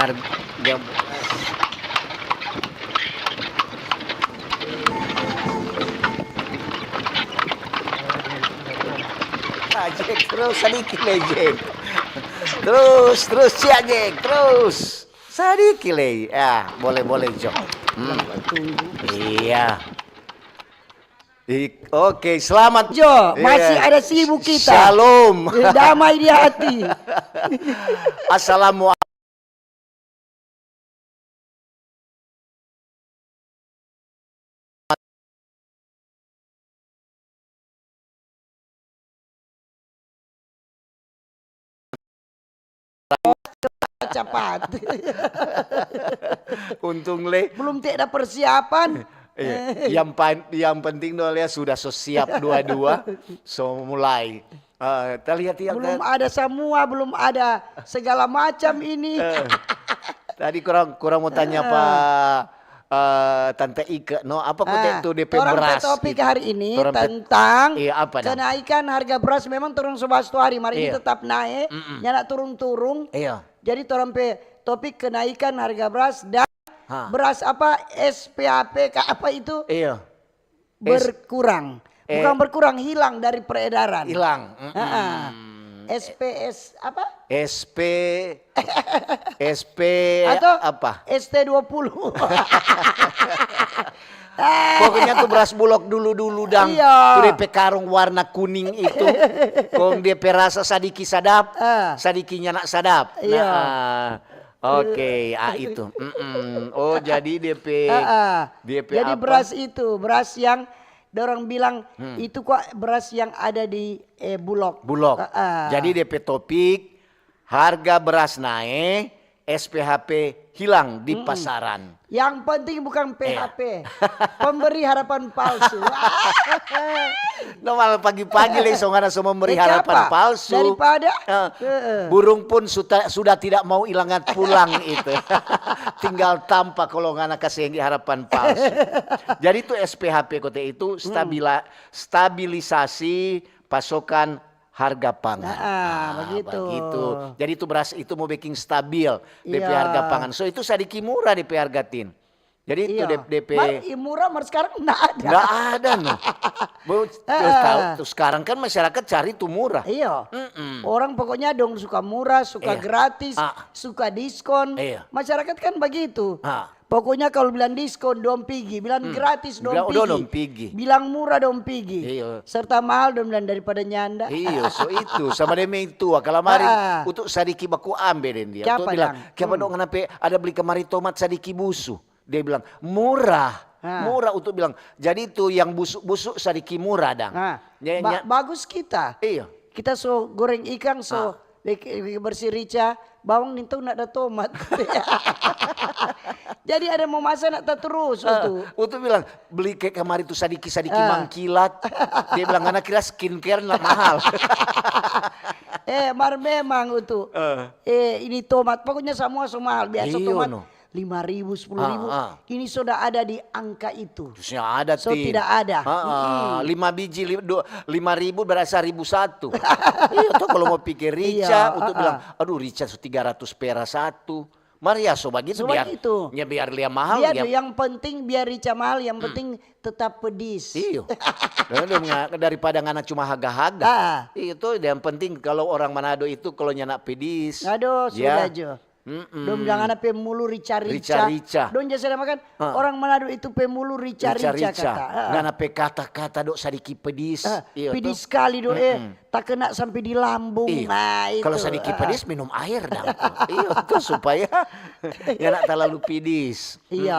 Harga Jek, terus sedikit Jek. Terus Jek, terus. Sedikit ya, boleh Jok. Iya. Oke, selamat Jo, masih ada sibuk kita. Shalom. Damai di hati. Assalamualaikum. Cepat. Untung le. Belum tidak ada persiapan. Iya. Yang penting dong ya sudah siap dua-dua, so mulai. Terlihat ya Belum kan? ada semua, belum ada segala macam ini. Tadi kurang mau tanya Pak Tante Ike, no apa kok itu DP Orang beras? topik gitu. hari ini Torang tentang apa kenaikan harga beras. Memang turun 11 hari, mari ini tetap naik, nyana turun-turun. Iya. Jadi topik kenaikan harga beras dan beras apa SPHP apa itu Iya. berkurang. Bukan berkurang, hilang dari peredaran. Hilang. SPS apa? SP atau apa? ST20. Pokoknya tuh beras bulog dulu dang. Iya. Tuh DP karung warna kuning itu. Kong DP rasa sadiki sadap, sadikinya nak sadap. Iya. Oke, itu. Oh, jadi DP Jadi apa? beras itu, beras yang orang bilang itu kok beras yang ada di Bulog. Bulog. Jadi DP topik harga beras naik, SPHP hilang di pasaran. Yang penting bukan PHP, pemberi harapan palsu. Normal pagi-pagi langsung ada semua memberi harapan palsu. Daripada burung pun sudah tidak mau ilangan pulang itu. Tinggal tampak kalau nggak kasih harapan palsu. Jadi itu SPHP kote itu stabilisasi pasokan harga pangan. Begitu. Jadi itu beras itu mau bikin stabil DP harga pangan. So itu sadiki murah DP harga tin. Jadi itu DP murah sekarang enggak ada. Enggak ada no. Terus sekarang kan masyarakat cari tuh murah. Iya. Orang pokoknya dong suka murah, suka gratis, suka diskon. Masyarakat kan begitu. Pokoknya kalau bilang diskon dong pigi, bilang gratis dong pigi. Bilang murah dong pigi. Serta mahal dong bilang daripada nyanda. Iya, so itu sama demi itu. Kalau mari untuk sadiki baku ambil dia. Tuh bilang, "Kenapa dong kenapa ada beli kemari tomat sadiki busu?" Dia bilang, "Murah." Murah untuk bilang. Jadi itu yang busuk-busuk sadiki murah dang. Bagus kita. Iya. Kita so goreng ikan so bersih rica, bawang nintu nak ada tomat. Jadi ada mau masak nak terus untuk bilang beli kayak kemarin tuh sadiki mangkilat. Dia bilang anak kira skincare nak mahal. Memang itu. Ini tomat pokoknya semua mahal. Biasa tomat 5.000, 10.000. Ini sudah ada di angka itu. Terusnya ada tidak ada. 5 biji 5.000 berasa 1.001. Iya tuh kalau mau pikir rica untuk bilang aduh rica 300 perak satu. Mari ya so begitu biar dia mahal. Yang penting biar rica mahal, yang penting tetap pedis. Iya. Daripada ngana cuma haga-haga. Itu yang penting kalau orang Manado itu kalau nyanak pedis. Aduh sudah jo. Dong jangan ada pemulu rica-rica. Dong jasa makan orang Manado itu pemulu rica-rica kata. Ngana pe kata-kata dok sadiki pedis. Pedis sekali dok tak kena sampai di lambung. Nah, itu. Kalau sadiki pedis minum air dong. Iya tuh supaya ngana terlalu pedis. Iya.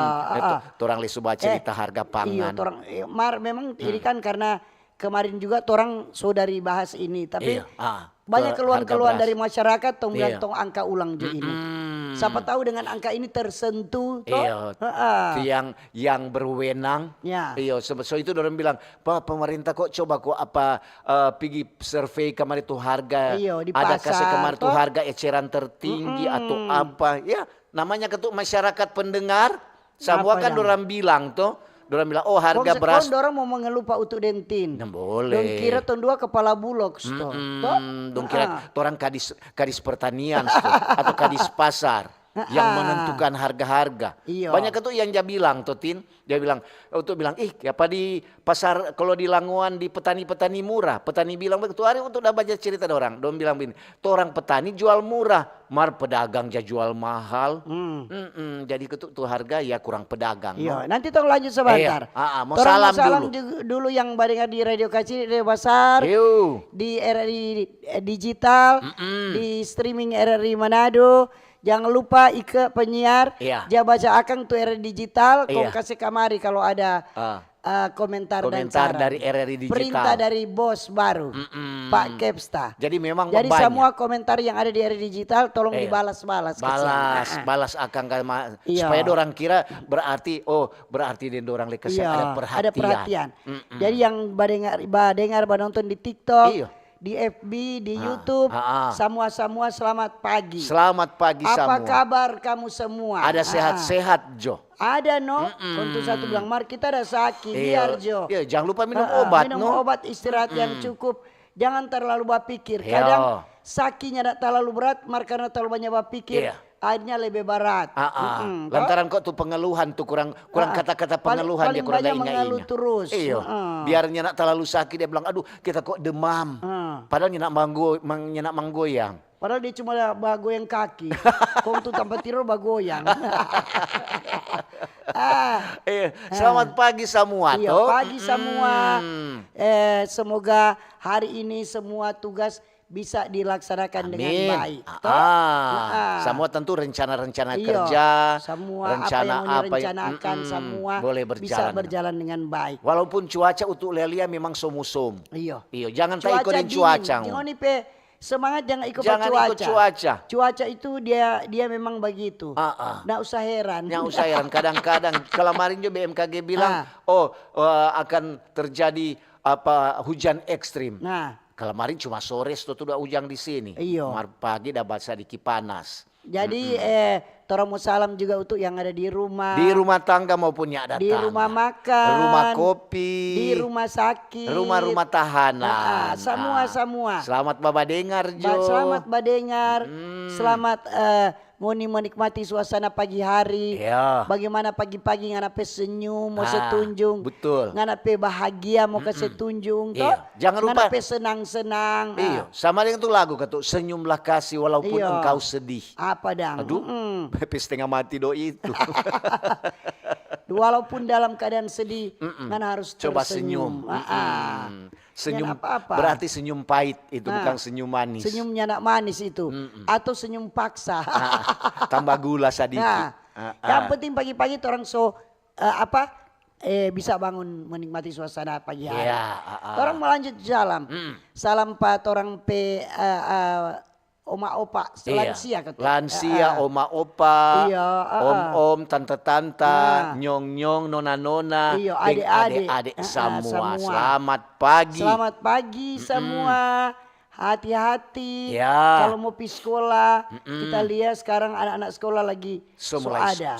Torang lesu baca cerita harga pangan. Iya, memang ini kan karena kemarin juga torang saudari bahas ini, tapi banyak keluhan-keluhan dari masyarakat tong angka ulang juga ini. Siapa tahu dengan angka ini tersentuh. Iya. Yang berwenang. Ya. Iya. So itu orang bilang, Pak pemerintah kok coba kok pergi survei kemarin tuh harga. Iyo, di ada pasar, kasih kemarin tuh harga eceran tertinggi atau apa. Ya namanya ketuk masyarakat pendengar. Semua kan orang bilang tuh. Orang bilang, oh harga beras. Kau orang mau mengeluh Pak Utu Dentin. Nah, boleh. Dong kira tahun 2 kepala bulog. Dong kira orang kadis pertanian atau kadis pasar yang menentukan harga-harga. Banyak itu yang dia bilang tuh Tin. Dia bilang, untuk bilang, apa di pasar kalau di Languan di petani-petani murah. Petani bilang begitu hari untuk udah baca cerita orang. Dong bilang begini, tuh orang petani jual murah, mar pedagang dia jual mahal. Jadi tuh harga ya kurang pedagang. Iya, nanti tolong lanjut sebentar. Mau salam dulu yang barengan di Radio Kaciri, Radio Besar, di RRI Digital, di streaming RRI Manado. Jangan lupa Ike penyiar, dia baca akang tuh RRI Digital, kau kasih kamari kalau ada komentar dan saran. Dari RRI Digital. Perintah dari bos baru, Pak Kepsta. Jadi memang jadi banyak. Semua komentar yang ada di RRI Digital tolong dibalas-balas. Balas akang supaya orang kira berarti dan orang lekasnya ada perhatian. Ada perhatian. Jadi yang dengar nonton di TikTok. Di FB, di YouTube, semua selamat pagi. Selamat pagi semua. Apa kabar kamu semua? Ada sehat-sehat Jo. Ada Untuk satu bilang, Mar kita ada sakit, biar Jo. Jangan lupa minum obat. Minum obat, istirahat yang cukup. Jangan terlalu berpikir. Kadang sakitnya tidak terlalu berat, Mar karena terlalu banyak berpikir. Akhirnya lebih berat. Lantaran kok tuh pengeluhan tuh kurang kata-kata pengeluhan dia kurang banyak mengeluh terus. Biar nyenak terlalu sakit dia bilang aduh kita kok demam. Padahal nyenak manggoyang. Padahal dia cuma bagoyang kaki. Kau tuh tanpa tidur bagoyang. Selamat pagi semua. Pagi semua. Semoga hari ini semua tugas bisa dilaksanakan dengan baik. Semua tentu rencana-rencana kerja, semua rencana apa yang direncanakan semua boleh bisa berjalan dengan baik. Walaupun cuaca untuk Lelia memang somusum. Iya. Jangan tak ikutin cuaca. Jangan semangat jangan ikut cuaca. Cuaca itu dia memang begitu. Nggak usah heran. Kadang-kadang kemarin juga BMKG bilang akan terjadi hujan ekstrim. Kemarin cuma sore sudah hujan di sini. Pagi dah basah di Kipanas. Jadi torang mau salam juga untuk yang ada di rumah. Di rumah tangga maupun yang ada di rumah makan. Rumah kopi. Di rumah sakit. Rumah-rumah tahanan. Semua. Selamat Bapak dengar Jo. Selamat Badengar. Selamat menikmati suasana pagi hari. Bagaimana pagi-pagi nganape senyum mau setunjung. Betul. Nganape bahagia mau kasih tunjung. Jangan lupa. Nganape senang-senang. Sama dengan itu lagu kata senyumlah kasih walaupun engkau sedih. Apa dang? Aduh. Setengah mati itu. Walaupun dalam keadaan sedih, kan harus coba tersenyum. Senyum berarti senyum pahit itu bukan senyum manis. Senyumnya nak manis itu atau senyum paksa. Tambah gula sedikit. Yang penting pagi-pagi orang bisa bangun menikmati suasana pagi hari. Orang melanjut jalan. Salam Pak orang oma opa, lansia kata. Lansia, oma opa, om-om, tante-tante, nyong-nyong, nona-nona, adik-adik semua. Selamat pagi. Selamat pagi semua. Hati-hati. Kalau mau pergi sekolah, kita lihat sekarang anak-anak sekolah lagi ada.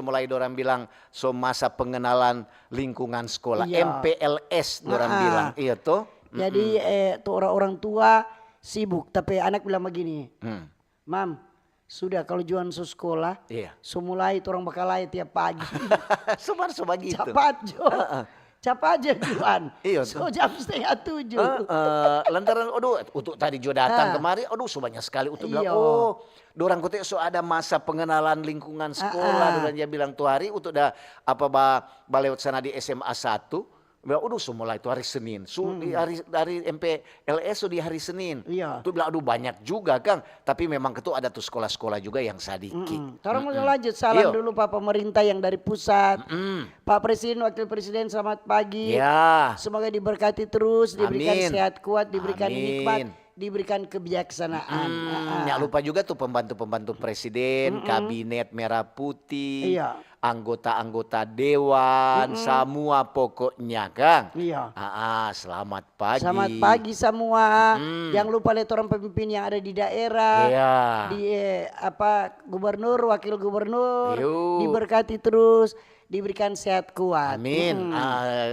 Mulai dorang bilang masa pengenalan lingkungan sekolah. MPLS dorang bilang. Iya tuh. Jadi tuh orang-orang tua sibuk, tapi anak bilang begini, Mam, sudah kalau jualan sekolah, semulai orang bakal lay tiap pagi. Sobar gitu. Cepat Jo, cepat aja jualan. So jam 6:30. Lantaran, untuk tadi Jo datang kemari, banyak sekali untuk bilang, dorang kote ada masa pengenalan lingkungan sekolah. Dan dia bilang tuh hari untuk balewat sana di SMA 1. Bilang, semula itu hari Senin. Dari MPLS di hari Senin. Itu bilang, banyak juga Kang. Tapi memang itu ada tuh sekolah-sekolah juga yang sedikit. Sekarang mau lanjut salam dulu Pak pemerintah yang dari pusat. Pak Presiden, Wakil Presiden selamat pagi. Semoga diberkati terus, diberikan sehat kuat, diberikan nikmat. diberikan kebijaksanaan. Nggak lupa juga tuh pembantu-pembantu presiden, kabinet merah putih, anggota-anggota dewan, semua pokoknya Kang. Iya. Selamat pagi. Selamat pagi semua. Jangan lupa lihat orang pemimpin yang ada di daerah, di gubernur, wakil gubernur, diberkati terus, diberikan sehat kuat. Amin.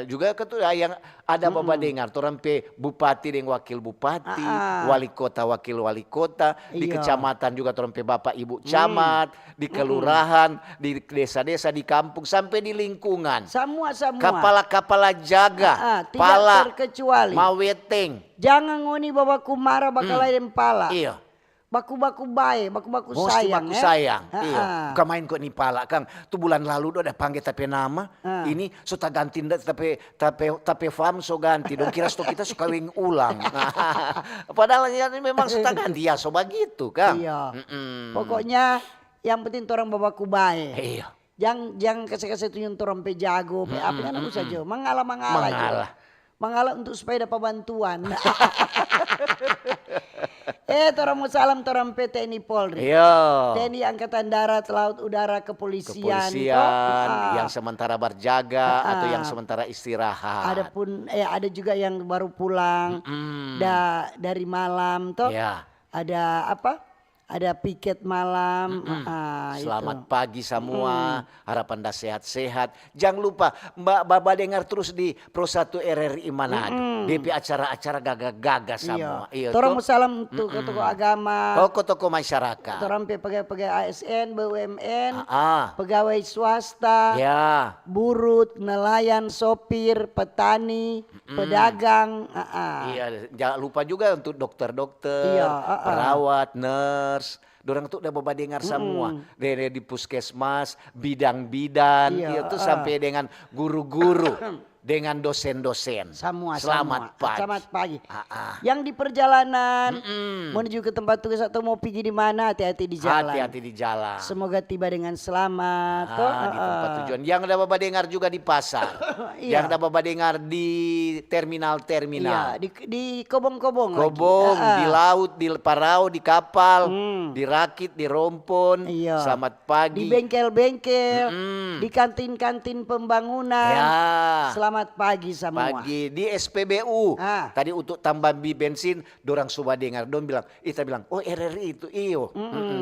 Juga ketua yang ada Bapak dengar, orang pe bupati dan wakil bupati, wali kota wakil wali kota, di kecamatan juga orang pe bapak ibu camat, di kelurahan, di desa-desa, di kampung, sampai di lingkungan. Semua. Kepala jaga, tidak pala, terkecuali. maweteng. Jangan ngoni bawa kumara bakal lain pala. Iya. Baku-baku baik, baku-baku sayang. Baku sayang. Iya. Bukan main kok nih pala Kang. Tuh bulan lalu udah panggil tapi nama. Ini suka ganti tapi fam so ganti. Dong kira stok kita suka wing ulang. Padahal ya memang suka ganti ya so begitu Kang. Iya. Pokoknya yang penting orang bawa baik. Iya. Jangan kasih tunjuk orang pe jago, pe apa kan aku saja. Mengalah. Mengalah untuk supaya dapat bantuan. Torang mau salam torang pe TNI Polri. Iya. TNI Angkatan Darat, Laut, Udara, Kepolisian. Yang sementara berjaga atau yang sementara istirahat. Ada juga yang baru pulang dari malam toh. Iya. Ada ada piket malam. Selamat pagi semua. Harapan dah sehat-sehat. Jangan lupa Bapak dengar terus di Pro 1 RRI Manado. DP acara-acara gagah-gagah semua. Iya. Torang mau salam untuk tokoh agama. Tokoh masyarakat. Torang pegawai ASN, BUMN, pegawai swasta, buruh, nelayan, sopir, petani, pedagang. Iya. Jangan lupa juga untuk dokter-dokter, perawat, nurse. Dorang tuh udah bawa dengar semua dari di puskesmas, bidang-bidang, itu sampai dengan guru-guru, dengan dosen-dosen. Selamat pagi. Yang di perjalanan menuju ke tempat tugas atau mau pergi di mana, hati-hati di jalan. Hati-hati di jalan. Semoga tiba dengan selamat. Di tempat tujuan. Yang udah bapak dengar juga di pasar. Yang udah bapak dengar di terminal-terminal. Di kobong-kobong. Di laut, di parau, di kapal, di rakit, di rompon. Selamat pagi. Di bengkel-bengkel, di kantin-kantin pembangunan. Selamat pagi semua. Di SPBU. Tadi untuk tambah bensin, dorang sudah dengar. Kita bilang, oh RRI itu iyo.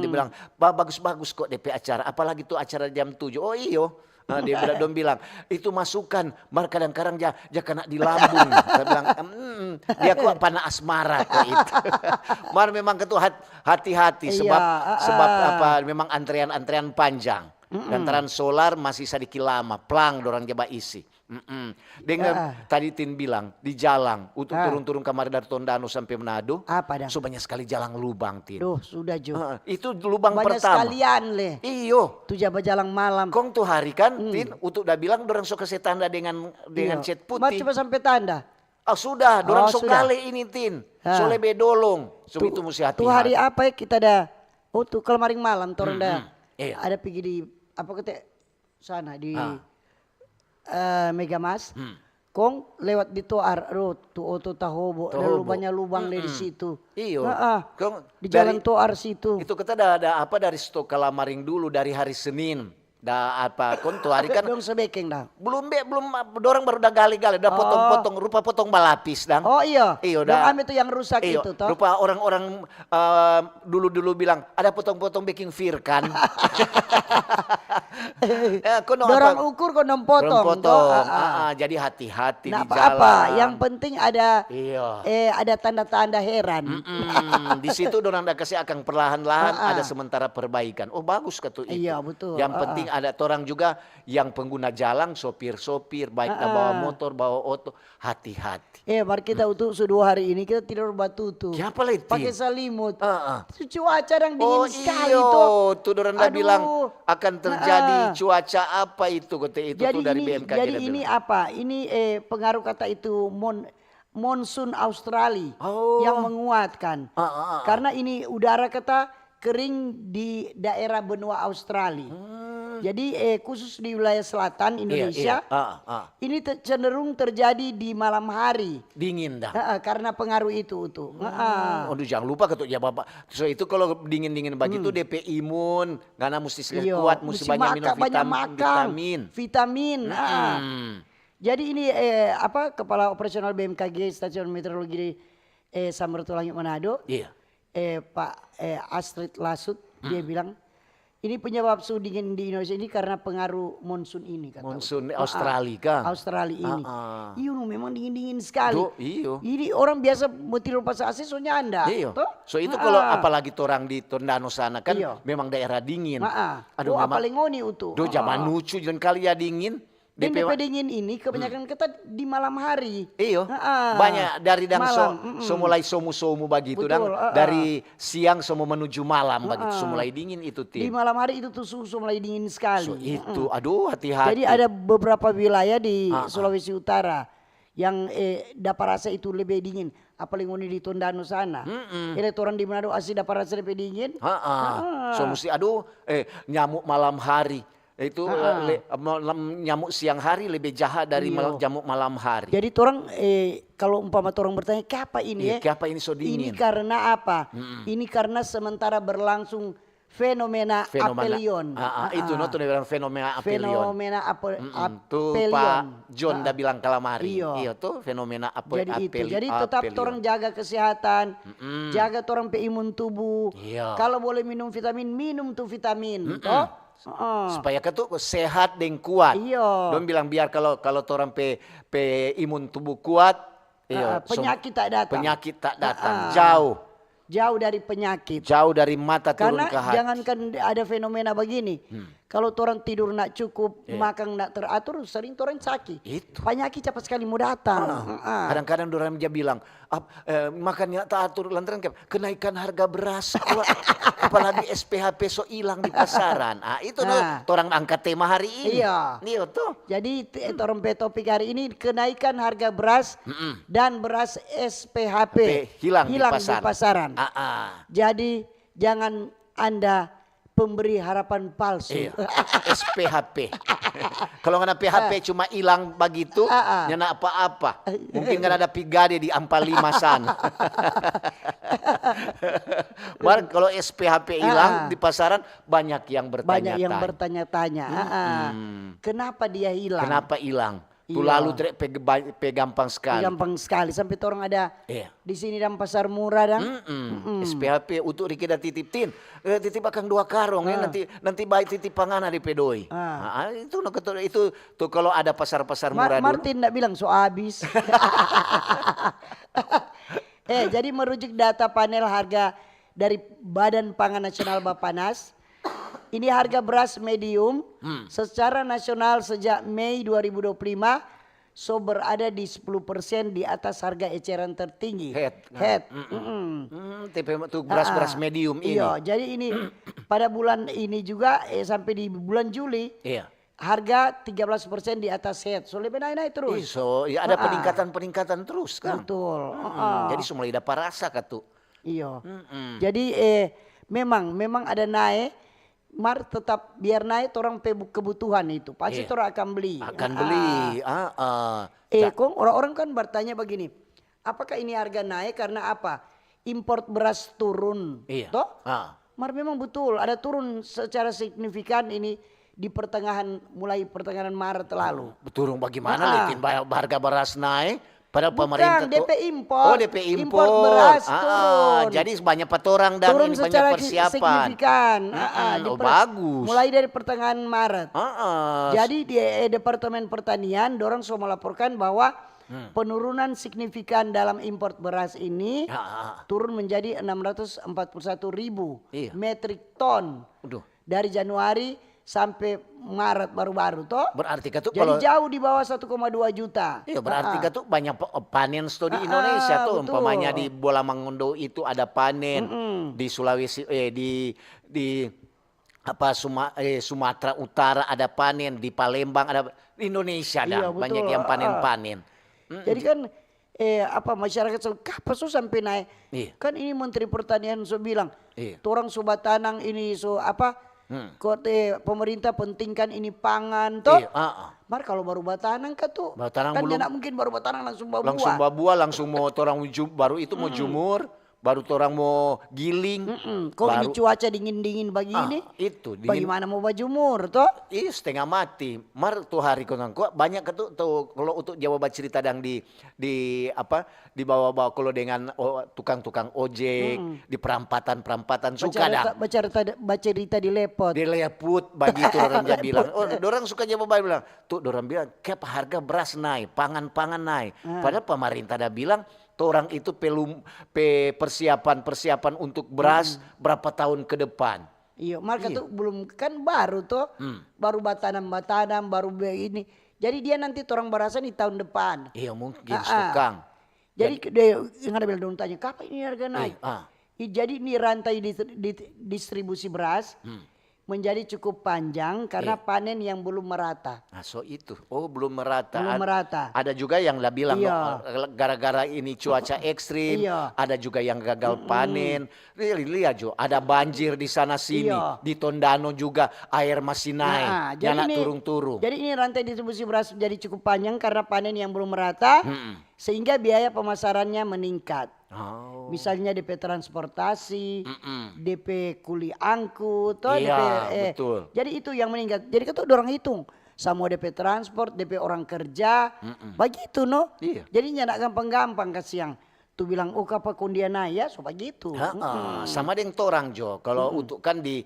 Dia bilang, bagus-bagus kok DP acara. Apalagi tuh acara jam 7. Oh iyo. Dia bilang, itu masukan. Kadang-kadang dia kena di lambung. Saya bilang, dia kok panah asmara kok itu. Memang ketua hati-hati. Sebab memang antrean panjang. Lantaran solar masih sedikit lama. Plang dorang coba isi. Dengan tadi Tin bilang di jalan untuk turun-turun kamar dari Tondano sampai Manado. So banyak sekali jalan lubang Tin. Sudah Jo. Itu lubang banyak pertama. Banyak sekalian leh. Iyo. Tu jabat jalan malam. Kong tuh hari kan Tin untuk udah bilang dorang sok kasih tanda dengan cat putih. Coba sampai tanda. Sudah, dorang sok kali ini Tin. So lebe dolong. So itu mesti hati-hati. Tuh hari apa ya kita dah. Tuh kelemaring malam torang dah. Ada pergi di sana di Megamas, kong lewat di Toar Road, tu Tahobo, ada lubangnya lubang dari situ. Iyo. Di jalan Toar situ. Itu kita ada dari stok Kalamaring dulu dari hari Senin. Kontu hari kan belum sebekeng dah. Belum dorang baru dah gali-gali, dah potong-potong, rupa potong balapis dah. Oh iya. Iyo dah. Ambil itu yang rusak itu toh. Rupa orang-orang dulu bilang ada potong-potong baking firkan. Dorang ukur kok potong. Jadi hati-hati di jalan. Apa? Yang penting ada ada tanda-tanda heran. Di situ dorang dah kasih akan perlahan-lahan ada sementara perbaikan. Oh bagus kata itu. Iya betul. Yang penting ada orang juga yang pengguna jalan, sopir-sopir, baik bawa motor, bawa oto, hati-hati. Mari kita untuk sudah hari ini kita tidur batu tuh. Siapa lagi? Pakai selimut. Cuaca yang dingin sekali tuh dorang dah bilang akan terjadi cuaca apa itu kata itu tuh dari BMKG. Jadi ini apa? Ini pengaruh kata itu monsun Australia yang menguatkan. Karena ini udara kata kering di daerah benua Australia. Jadi khusus di wilayah selatan Indonesia, ini cenderung terjadi di malam hari. Dingin dah. Karena pengaruh itu tuh. Aduh jangan lupa ketuk ya Bapak. So itu kalau dingin-dingin begitu DP imun, karena mesti kuat, mesti banyak minum vitamin. Vitamin. Jadi ini Kepala Operasional BMKG Stasiun Meteorologi Samratulangi Manado, Pak Astrid Lasut, dia bilang ini penyebab suhu dingin di Indonesia ini karena pengaruh monsun ini. Monsun Australia kan? Australia ini. Iya memang dingin-dingin sekali. Iyo. Ini orang biasa mau tidur pas AC soalnya anda. Iyo. So itu kalau apalagi orang di Tondano sana kan memang daerah dingin. Aduh apalagi ngoni itu. Zaman lucu dan kali ya dingin. DP dingin ini kebanyakan kita di malam hari. Iyo, banyak dari mulai somu-somu begitu dan dari siang somu menuju malam begitu, mulai dingin itu Di malam hari itu tuh suhu mulai dingin sekali. So itu, aduh hati-hati. Jadi ada beberapa wilayah di Sulawesi Utara yang dapat rasa itu lebih dingin. Apalagi di Tondano sana. Orang di Manado asli dapat rasa lebih dingin. So mesti nyamuk malam hari. Itu nyamuk siang hari lebih jahat dari nyamuk malam hari. Jadi orang kalau umpama orang bertanya kenapa ini kenapa ini so dingin? Ini karena apa? Ini karena sementara berlangsung fenomena apelion. Itu tuh dia bilang fenomena apelion. Fenomena apelion. Tuh Pak John dah bilang kalamari. Iya tuh fenomena apelion. Jadi tetap orang jaga kesehatan, jaga orang imun tubuh. Kalau boleh minum minum tuh vitamin. Supaya ketuk sehat dan kuat. Don bilang biar kalau orang pe imun tubuh kuat, penyakit tak datang. Penyakit tak datang. Jauh dari penyakit. Jauh dari mata turun ke hati. Karena jangankan ada fenomena begini. Kalau orang tidur nak cukup, makan nak teratur, sering orang sakit. Itu. Penyakit cepat sekali mau datang. Kadang-kadang orang dia bilang, makannya teratur lantaran kenaikan harga beras. Apalagi SPHP so hilang di pasaran. Itu orang angkat tema hari ini. Iya tuh. Jadi orang topik hari ini kenaikan harga beras dan beras SPHP hilang di pasaran. Jadi jangan Anda pemberi harapan palsu. SPHP. Kalau nggak ada PHP cuma hilang begitu, nyana apa-apa. Mungkin kan ada pigade di Ampal 5 sana. Kalau SPHP hilang di pasaran banyak yang bertanya-tanya. Banyak yang bertanya-tanya. Kenapa dia hilang? Kenapa hilang? Tuh lalu gampang sekali. Gampang sekali sampai orang ada di sini dalam pasar murah dan SPHP untuk kita titipin. Titip akan 2 karung nanti baik titip pangana di pedoi. Itu tuh kalau ada pasar-pasar murah Martin enggak bilang so habis. Jadi merujuk data panel harga dari Badan Pangan Nasional Bappenas. Ini harga beras medium secara nasional sejak Mei 2025 berada di 10% di atas harga eceran tertinggi. Head. Itu beras-beras medium ini. Iya, jadi ini pada bulan ini juga sampai di bulan Juli. Harga 13% di atas head. So lebih naik terus. Ada peningkatan terus kan. Betul. Jadi semua dapat rasa katu. Iya. Jadi memang ada naik. Tetap biar naik orang kebutuhan itu pasti orang akan beli. Orang-orang kan bertanya begini, apakah ini harga naik karena apa? Import beras turun, memang betul ada turun secara signifikan ini di mulai pertengahan Maret lalu. Turun bagaimana litin harga beras naik? Padahal pemerintah DP import. DP import beras turun. Jadi banyak orang dan turun ini banyak persiapan. Signifikan. Bagus. Mulai dari pertengahan Maret. Jadi di Departemen Pertanian dorang sudah melaporkan bahwa penurunan signifikan dalam import beras ini turun menjadi 641.000 metrik ton dari Januari sampai Maret baru-baru toh. Berarti kan jadi jauh di bawah 1,2 juta. Iya berarti kan banyak panen di Indonesia tuh. Umpamanya di Bola Mangundo itu ada panen, di Sulawesi di Sumatera Utara ada panen, di Palembang ada, di Indonesia ada banyak yang panen-panen. Jadi kan masyarakat kapan sampai naik? Kan ini Menteri Pertanian bilang, orang sobat tanang ini Kok pemerintah pentingkan ini pangan toh. Mar kalau baru batanang kan tuh. Batanang kan belum. Kan mungkin baru batanang langsung bawa langsung buah. buah langsung mau orang baru itu mau jumur. Baru orang mau giling. Kok ini cuaca dingin-dingin begini? Itu dingin. Bagaimana mau berjemur toh? Iya setengah mati. Mar tuh hari kok banyak tuh kalau untuk jawab cerita dan di apa di bawah-bawah kalau dengan tukang-tukang ojek di perampatan suka dah. Baca cerita di lepot. Di leput begitu orang dia bilang. Orang suka jawab bilang. Tuh orang bilang kayak harga beras naik, pangan naik. Padahal pemerintah dah bilang orang itu persiapan untuk beras berapa tahun ke depan. Iya, maka tuh belum kan baru tuh, baru batanam, baru ini. Jadi dia nanti orang berasan di tahun depan. Iya mungkin tukang. Jadi dia yang ada bilang tanya kapan ini harga naik? Jadi ini rantai distribusi beras. Menjadi cukup panjang karena panen yang belum merata. Nah, itu. Belum merata. Belum merata. Ada juga yang lah bilang gara-gara ini cuaca ekstrim, ada juga yang gagal panen. Lihat Jo, ada banjir di sana sini, di Tondano juga air masih naik, jadi turun-turun. Jadi ini rantai distribusi beras jadi cukup panjang karena panen yang belum merata, sehingga biaya pemasarannya meningkat. Misalnya DP transportasi, DP kuli angkut, betul. Jadi itu yang meningkat. Jadi kita dorong hitung sama DP transport, DP orang kerja, begitu no. Jadi nggak gampang-gampang kasih yang tuh bilang kapal kundian ya so begitu. Sama dengan orang Jo. Kalau untuk kan di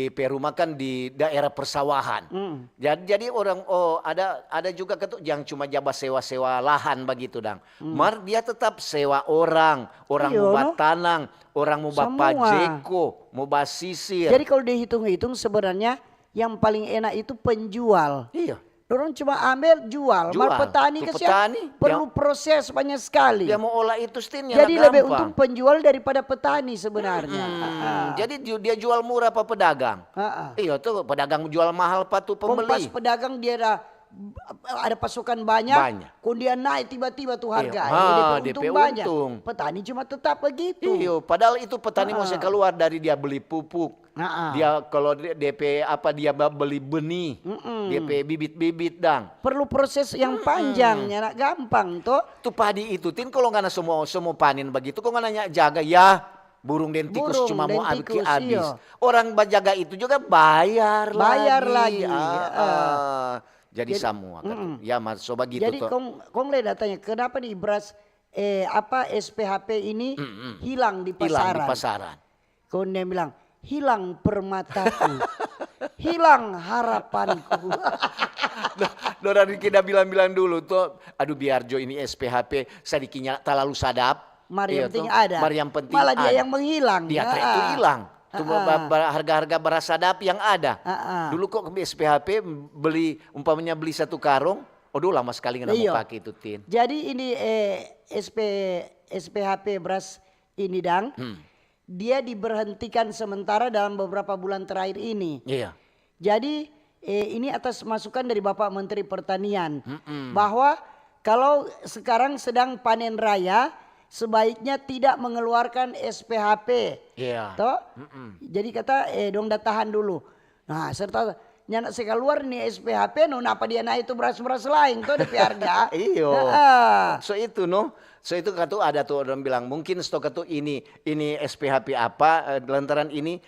perumah kan di daerah persawahan. Jadi orang ada juga ketuk yang cuma jabat sewa-sewa lahan begitu dang. Mar dia tetap sewa orang mau buat tanang, orang mau buat pajeko, mau buat sisir. Jadi kalau dihitung-hitung sebenarnya yang paling enak itu penjual. Iya. Orang cuma ambil jual. Mal petani perlu proses banyak sekali. Dia mau olah itu jadi lebih untung penjual daripada petani sebenarnya. Jadi dia jual murah apa pedagang? Iya tuh pedagang jual mahal apa tuh pembeli. Pas pedagang dia ada pasokan banyak. Kemudian naik tiba-tiba tuh harga. DP banyak. Petani cuma tetap begitu. Iya, padahal itu petani mau keluar dari dia beli pupuk. Dia kalau DP dia beli benih, DP bibit-bibit dang. Perlu proses yang panjang, nak gampang toh. Tuh padi itu kalau nggak semua panen begitu, kok nggak nanya jaga ya. Burung dan tikus cuma mau habis. Orang bajaga itu juga bayar lagi. Jadi semua kan. Ya mas sobat gitu. Jadi kong lihat datanya kenapa nih beras SPHP ini hilang di pasaran. Kemudian bilang hilang permataku, hilang harapanku. Orang kita bilang dulu tuh, aduh biar Jo ini SPHP sedikitnya terlalu sadap. Mari yang penting ada. Malah dia yang menghilang. Dia itu hilang. Harga-harga beras sadap yang ada. Dulu kok SPHP umpamanya beli 1 karung, lama sekali nggak mau pakai itu tin. Jadi ini SPHP beras ini dang. Dia diberhentikan sementara dalam beberapa bulan terakhir ini. Iya. Jadi ini atas masukan dari Bapak Menteri Pertanian bahwa kalau sekarang sedang panen raya sebaiknya tidak mengeluarkan SPHP. Iya. Toh? Jadi kata dong tahan dulu. Nah serta nyanak keluar nih SPHP apa dia naik itu beras-beras lain tuh DP harga. Iyo. So itu So itu kata ada tuh orang bilang mungkin stok itu ini SPHP apa lantaran ini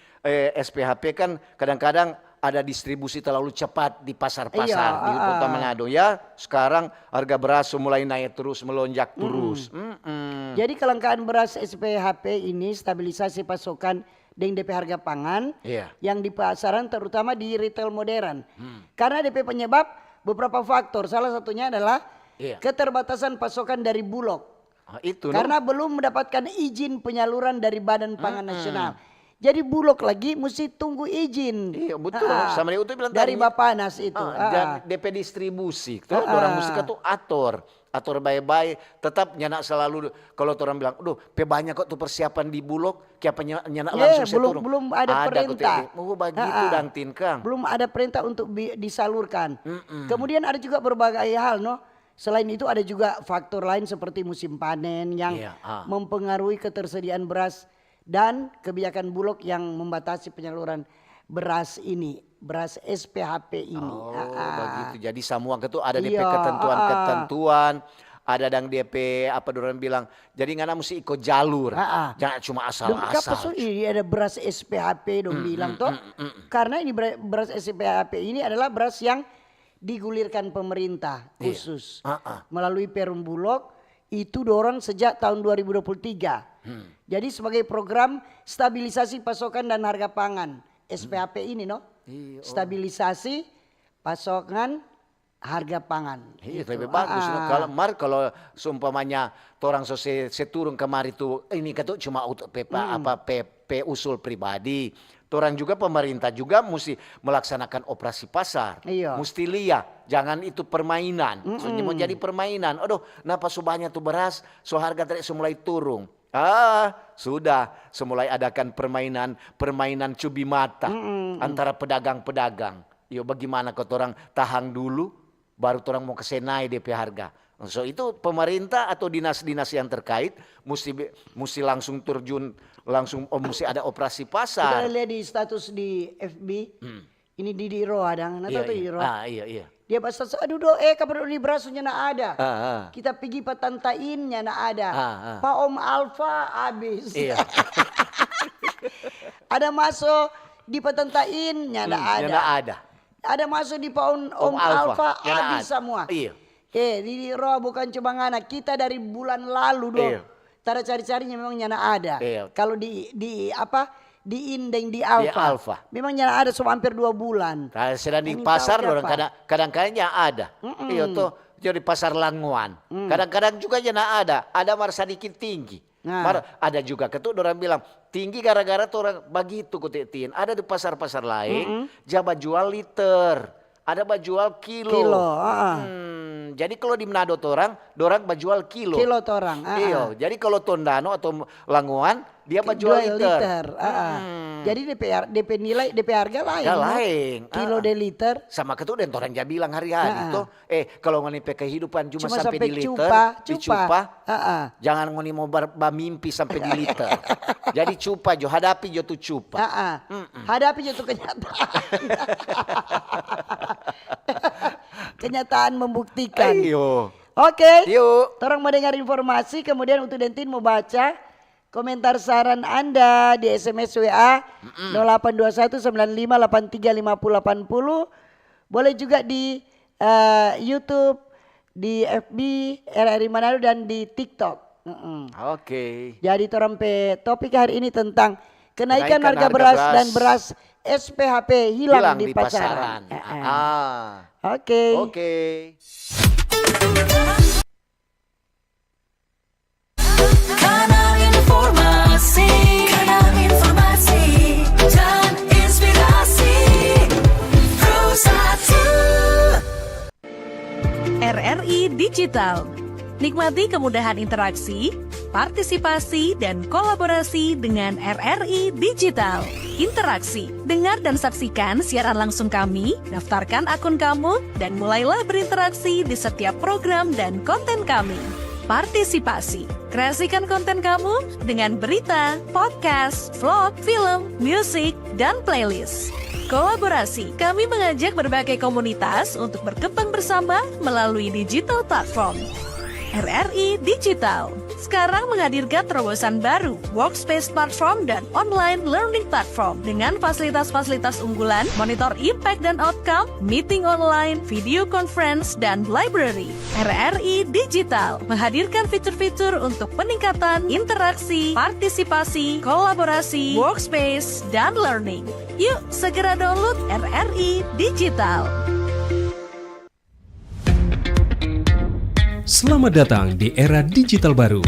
SPHP kan kadang-kadang ada distribusi terlalu cepat di pasar-pasar di Kota Manado ya. Sekarang harga beras mulai naik terus melonjak terus. Jadi kelangkaan beras SPHP ini stabilisasi pasokan dengan DP harga pangan yang di pasaran terutama di retail modern. Karena DP penyebab beberapa faktor. Salah satunya adalah keterbatasan pasokan dari Bulog. Karena belum mendapatkan izin penyaluran dari Badan Pangan Nasional. Jadi Bulog lagi mesti tunggu izin. Iya betul. Sama dia itu bilang dari Bapanas itu. Dan DP distribusi. Tuh orang mesti itu atur baik-baik. Tetap nyanak selalu kalau orang bilang, banyak kok tuh persiapan di Bulog. Kayak nyanak langsung belum ada perintah. Begitu dan Tinkang. Belum ada perintah untuk disalurkan. Kemudian ada juga berbagai hal Selain itu ada juga faktor lain seperti musim panen yang mempengaruhi ketersediaan beras dan kebijakan Bulog yang membatasi penyaluran beras ini, beras SPHP ini. Begitu. Jadi semua itu ada DP ketentuan-ketentuan. Ada yang DP apa orang bilang. Jadi nggak mesti ikut jalur. Jangan cuma asal-asal. Ini ada beras SPHP dong bilang toh. Karena ini beras SPHP ini adalah beras yang digulirkan pemerintah khusus melalui Perum Bulog. Itu dorong sejak tahun 2023. Jadi sebagai program stabilisasi pasokan dan harga pangan. SPHP ini stabilisasi pasokan harga pangan. Iya, lebih bagus. Kalau seumpamanya orang seturun kemari tuh ini kata cuma PP usul pribadi. Orang juga pemerintah juga mesti melaksanakan operasi pasar. Mesti lihat, jangan itu permainan. Soalnya mau jadi permainan. Aduh, kenapa subahnya tuh beras, so harga tadi mulai turun. Sudah, semulai adakan permainan cubi mata antara pedagang-pedagang. Yo, bagaimana kalau orang tahan dulu, baru orang mau kesenai DP harga. So itu pemerintah atau dinas-dinas yang terkait mesti langsung terjun, mesti ada operasi pasar. Kita lihat di status di FB, ini Didi Ro ada, Didi Ro. Iya. Dia pasal aduh kapan di berasnya na ada. Kita pergi patantainnya na ada. Pak Om Alfa habis. Iya. Ada masuk di patantainnya na ada. Ada masuk di Pak Om Alfa habis semua. Iya. Didi Ro bukan cuma anak kita dari bulan lalu dong. Cara cari-carinya memang nyana ada. Kalau di Indeng di Alfa. Memang nyana ada hampir 2 bulan. Kalau sedang di pasar kadang-kadangnya ada. Iya tuh jadi pasar Languan. Kadang-kadang juga nyana ada. Ada mar sedikit tinggi. Ada juga ketuk orang bilang tinggi gara-gara tuh orang begitu kutitin. Ada di pasar-pasar lain jabat jual liter. Ada bajual kilo. Jadi kalau di Manado dorang bajual kilo. Kilo torang. Iya. Jadi kalau Tondano atau Languan dia bajual liter. Jadi DP nilai DP harga lain. Lain. Kilo de liter. Sama ketu dan orang dia bilang hari-hari itu. Kalau ngoni kehidupan cuma sampai di liter, cupa. Jangan ngoni mau mimpi sampai di liter. Jadi cupa jo hadapi jo tu cupa. Hadapi jo tu kenyataan. Kenyataan membuktikan. Oke. Yuk. Orang mendengar informasi, kemudian untuk Dentin mau baca komentar saran Anda di SMS WA 082195835080. Boleh juga di YouTube, di FB RRI Manado dan di TikTok. Oke. Jadi orang topik hari ini tentang kenaikan harga beras dan beras SPHP hilang di pasaran. Oke. Kanal informasi dan inspirasi Pro 1 RRI Digital. Nikmati kemudahan interaksi, partisipasi, dan kolaborasi dengan RRI Digital. Interaksi, dengar dan saksikan siaran langsung kami, daftarkan akun kamu, dan mulailah berinteraksi di setiap program dan konten kami. Partisipasi, kreasikan konten kamu dengan berita, podcast, vlog, film, musik, dan playlist. Kolaborasi, kami mengajak berbagai komunitas untuk berkembang bersama melalui digital platform. RRI Digital sekarang menghadirkan terobosan baru, workspace platform dan online learning platform dengan fasilitas-fasilitas unggulan, monitor impact dan outcome, meeting online, video conference, dan library. RRI Digital menghadirkan fitur-fitur untuk peningkatan interaksi, partisipasi, kolaborasi, workspace, dan learning. Yuk segera download RRI Digital. Selamat datang di era digital baru.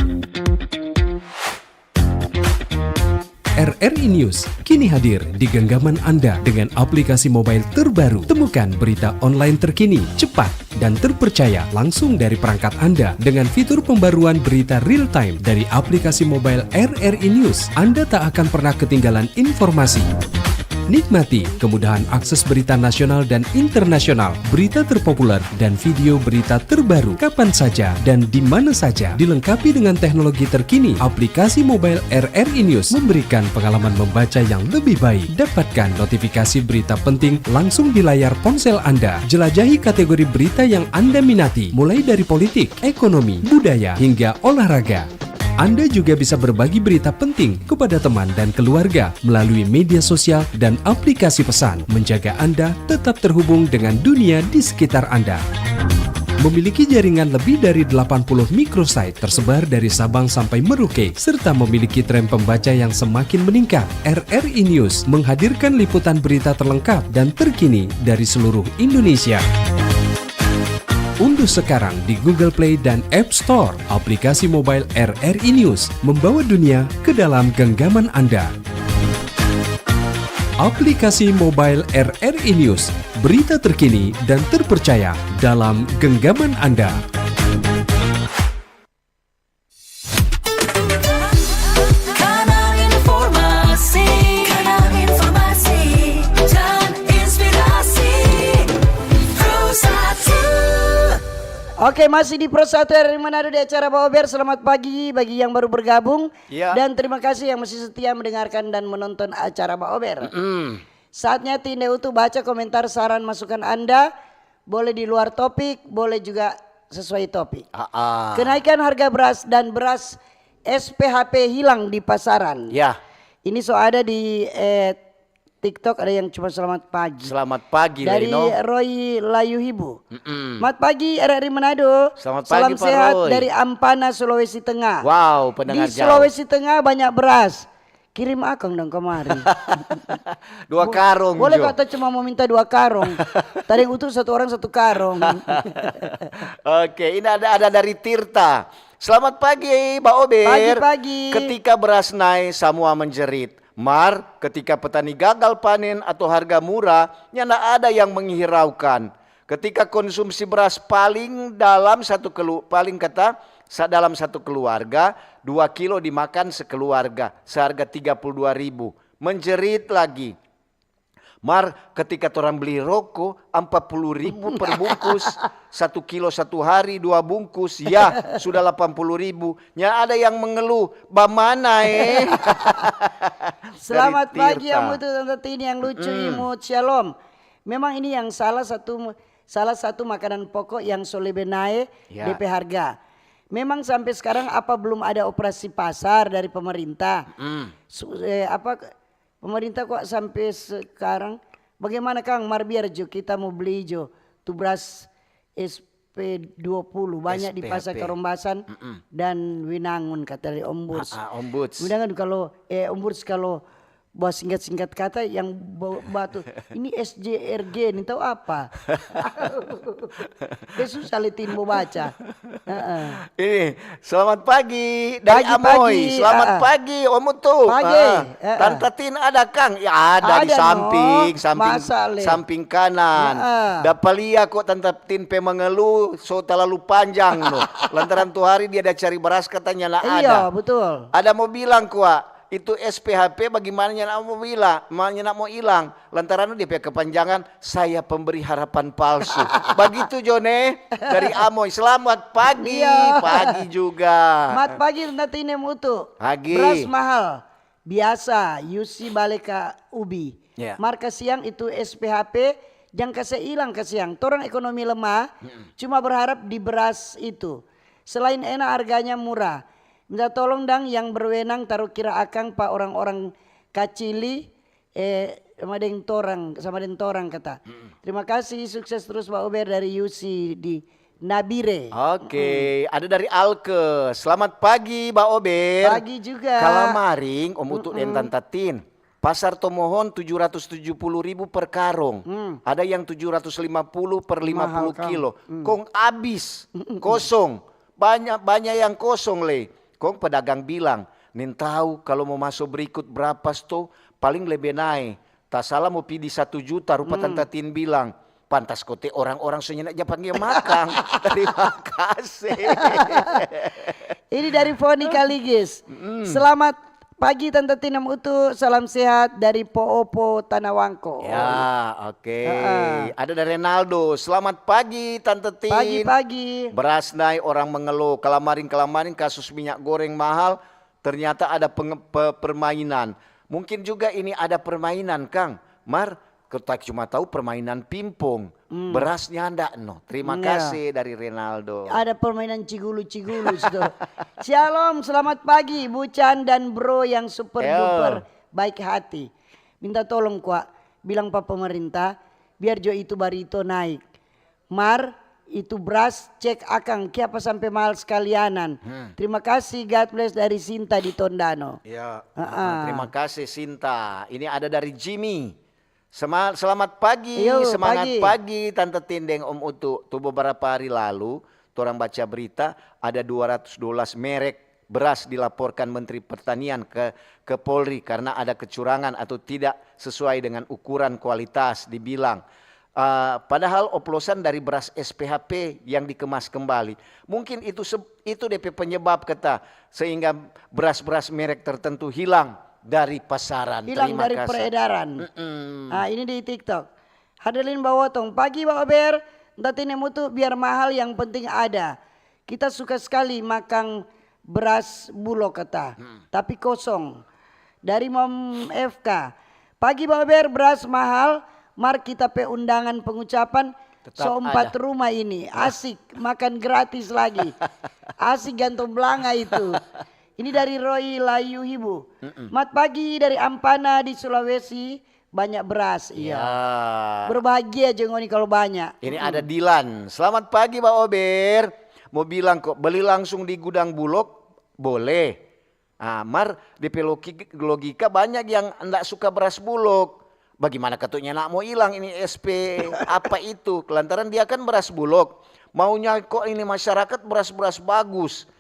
RRI News kini hadir di genggaman Anda dengan aplikasi mobile terbaru. Temukan berita online terkini, cepat, dan terpercaya langsung dari perangkat Anda dengan fitur pembaruan berita real time dari aplikasi mobile RRI News. Anda tak akan pernah ketinggalan informasi. Nikmati kemudahan akses berita nasional dan internasional, berita terpopuler dan video berita terbaru kapan saja dan di mana saja. Dilengkapi dengan teknologi terkini, aplikasi mobile RRI News memberikan pengalaman membaca yang lebih baik. Dapatkan notifikasi berita penting langsung di layar ponsel Anda. Jelajahi kategori berita yang Anda minati, mulai dari politik, ekonomi, budaya, hingga olahraga. Anda juga bisa berbagi berita penting kepada teman dan keluarga melalui media sosial dan aplikasi pesan, menjaga Anda tetap terhubung dengan dunia di sekitar Anda. Memiliki jaringan lebih dari 80 microsite tersebar dari Sabang sampai Merauke, serta memiliki tren pembaca yang semakin meningkat. RRI News menghadirkan liputan berita terlengkap dan terkini dari seluruh Indonesia. Unduh sekarang di Google Play dan App Store aplikasi mobile RRI News, membawa dunia ke dalam genggaman Anda. Aplikasi mobile RRI News, berita terkini dan terpercaya dalam genggaman Anda. Kanal informasi dan inspirasi Pro 1. Oke, masih di Pro 1 RRI Manado di acara Pak Ober. Selamat pagi bagi yang baru bergabung. Ya. Dan terima kasih yang masih setia mendengarkan dan menonton acara Pak Ober. Saatnya Tinde Utuh baca komentar, saran, masukan Anda. Boleh di luar topik, boleh juga sesuai topik. Kenaikan harga beras dan beras SPHP hilang di pasaran. Ya. Ini so ada di TikTok, ada yang cuma selamat pagi. Selamat pagi Dari Leno. Roy Layuhibu. Selamat pagi RRI Manado. Selamat Salam pagi, Pak sehat Roy. dari Ampana, Sulawesi Tengah. Wow, pendengar Di jauh. Sulawesi Tengah banyak beras. Kirim akang dong kemari. 2 karung. Boleh Jo. kata cuma mau minta 2 karung. Tadi yang utuh 1 orang 1 karung. Oke, ini ada dari Tirta. Selamat pagi, Mbak Ober. Pagi-pagi. Ketika beras naik, semua menjerit. Mar, ketika petani gagal panen atau harga murah, tidak ada yang menghiraukan. Ketika konsumsi beras dalam satu keluarga, 2 kilo dimakan sekeluarga, seharga 32.000. Menjerit lagi. Mar, ketika orang beli rokok 40.000 per bungkus, 1 kilo 1 hari 2 bungkus, ya sudah 80.000. Ada yang mengeluh, bagaimana Selamat Dari pagi Tirta. yang butuh tante Tini yang lucu, imut, shalom. Memang ini yang salah satu makanan pokok yang solebe naik Ya. DP harga. Memang sampai sekarang apa belum ada operasi pasar dari pemerintah? Pemerintah kok sampai sekarang? Bagaimana Kang Marbiar Jo, kita mau beli Jo tuh beras SP20 banyak di pasar SPHP. Karombasan dan Winangun kata dari Ombuds. Ombuds. Kemudian kalau Ombuds kalau bawa singkat-singkat kata yang batu ini SJRG ini tahu apa? Dia susah litin mau baca. Ini selamat pagi dari Pagi-pagi, Amoy. Selamat pagi Om Utu. Pagi. Tante Tin ada Kang? Ya ada di Ada, samping kanan. Dapalia kok Tante Tin pe mengeluh so terlalu panjang no. Lantaran tuh hari dia ada cari beras katanya ada. Iya betul. Ada mau bilang kuat itu SPHP bagaimana nak mau hilang lantaran dia punya kepanjangan saya pemberi harapan palsu. Begitu Jone dari Amoy. Selamat pagi. Iya. Pagi juga. Mat pagi nanti ini mutu. Pagi. Beras mahal. Biasa Yusi Baleka Ubi. Ya. Marka siang itu SPHP jangan kasih hilang ke siang. Torang ekonomi lemah cuma berharap di beras itu. Selain enak harganya murah. Minta tolong dang yang berwenang taruh kira akang pak orang-orang kacili sama den torang kata. Terima kasih, sukses terus Pak Ober dari Yusi di Nabire. Oke, ada dari Alke. Selamat pagi Mbak Ober. Pagi juga. Kalamaring Om Utu dan Tante Tin. Pasar Tomohon 770.000 per karung. Ada yang 750 per 50 Mahal, Kang. kilo. Kong habis, kosong. Banyak yang kosong le. Kong pedagang bilang, nin tahu kalau mau masuk berikut berapa sto paling lebih naik. Tak salah mau pilih 1 juta, rupa Tante Tin bilang. Pantas kote orang-orang senyenak Jepang yang makan. Terima kasih. Ini dari Foni Kaligis. Selamat pagi Tante Tina Utu, salam sehat dari Poopo Tanawangko. Ya, oke. Ada dari Renaldo, selamat pagi Tante Tin. Pagi-pagi. Beras naik, orang mengeluh. Kelamarin kasus minyak goreng mahal, ternyata ada permainan. Mungkin juga ini ada permainan Kang. Mar, kita cuma tahu permainan pimpong. Berasnya enggak no. Terima kasih dari Renaldo. Ada permainan cigulu-cigulu situ. Shalom, selamat pagi Bucan dan bro yang super duper baik hati. Minta tolong kuak, bilang Pak pemerintah biar jo itu barito naik. Mar, itu beras cek akang kiapa sampai mahal sekalianan. Terima kasih, God bless dari Sinta di Tondano. Ya, terima kasih Sinta. Ini ada dari Jimmy. Selamat pagi, semangat pagi Tante Tindeng Om Utu. Tuh beberapa hari lalu, orang baca berita ada $200 merek beras dilaporkan Menteri Pertanian ke Polri karena ada kecurangan atau tidak sesuai dengan ukuran kualitas dibilang. Padahal oplosan dari beras SPHP yang dikemas kembali. Mungkin itu DP penyebab kata sehingga beras-beras merek tertentu hilang dari pasaran. Hilang dari peredaran. Nah, ini di TikTok. Hadirin Bawotong, pagi Pak Ober, Tante Mutu biar mahal yang penting ada. Kita suka sekali makan beras bulog kata, tapi kosong. Dari Mom FK, pagi Pak Ober beras mahal, mar kita pe undangan pengucapan seempat rumah ini. Asik, makan gratis lagi. Asik gantung belanga itu. Ini dari Roy Layu Hibu. Mat pagi dari Ampana di Sulawesi. Banyak beras. Iya. Berbahagia jengoni kalau banyak. Ini ada Dilan. Selamat pagi Pak Ober. Mau bilang kok beli langsung di gudang Bulog. Boleh. Mar DP logika banyak yang enggak suka beras Bulog. Bagaimana katanya nak mau hilang ini SP apa itu. Kelantaran dia kan beras Bulog. Maunya kok ini masyarakat beras-beras bagus.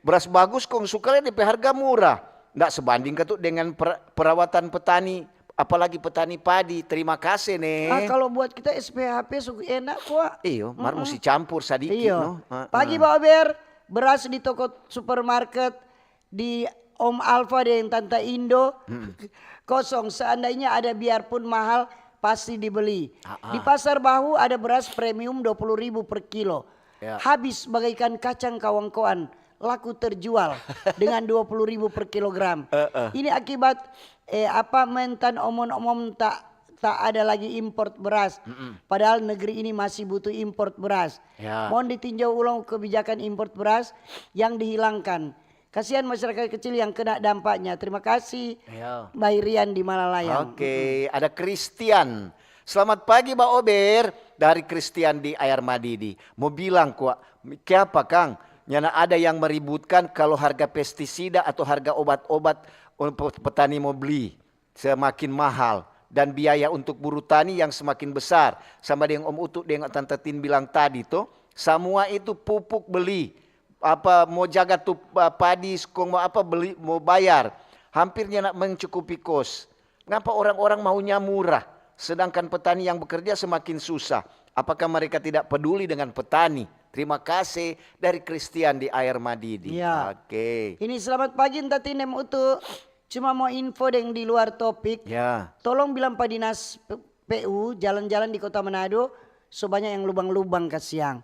Beras bagus kong sukanya DP harga murah. Nggak sebanding ketuk dengan perawatan petani. Apalagi petani padi. Terima kasih nih. Kalau buat kita SPHP suku enak kok. Iyo, mar mesti campur sedikit. No? Pagi Pak Ober, beras di toko supermarket di Om Alfa dan Tante Indo. Kosong, seandainya ada biarpun mahal pasti dibeli. Di Pasar Bahu ada beras premium 20.000 per kilo. Habis bagaikan kacang kawangkoan, laku terjual dengan 20.000 per kilogram. Ini akibat mentan omong-omong tak ada lagi import beras. Padahal negeri ini masih butuh import beras. Mohon ditinjau ulang kebijakan import beras yang dihilangkan. Kasihan masyarakat kecil yang kena dampaknya. Terima kasih Mbak Irian di Malalayang. Oke, ada Christian. Selamat pagi Mbak Ober. Dari Christian di Air Madidi. Mau bilang kok, kenapa Kang? Nyana ada yang meributkan kalau harga pestisida atau harga obat-obat petani mau beli semakin mahal. Dan biaya untuk buruh tani yang semakin besar. Sama dengan Om Utuk dengan Tante Tin bilang tadi tuh. Semua itu pupuk beli. Mau jaga tuh padi, mau beli, mau bayar. Hampirnya nak mencukupi kos. Ngapa orang-orang maunya murah? Sedangkan petani yang bekerja semakin susah. Apakah mereka tidak peduli dengan petani? Terima kasih dari Christian di Air Madidi. Oke. Ini selamat pagi Tante Nem Utu. Cuma mau info yang di luar topik. Tolong bilang Pak Dinas PU jalan-jalan di Kota Manado sebanyak yang lubang-lubang kasihan.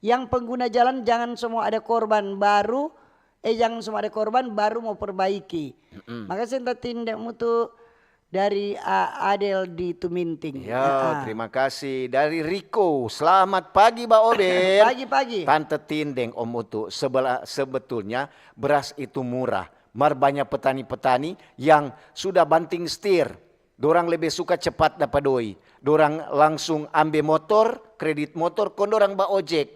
Yang pengguna jalan jangan semua ada korban baru. Jangan semua ada korban baru mau perbaiki. Makasih Tante Nem Utu. Dari Adel di Tuminting. Terima kasih. Dari Riko, selamat pagi Mbak Ober. Pagi-pagi. Tante Tindeng Om Utu, sebetulnya beras itu murah. Mar banyak petani-petani yang sudah banting setir. Dorang lebih suka cepat dapat doi. Dorang langsung ambil motor, kredit motor, kondorang Mbak ojek.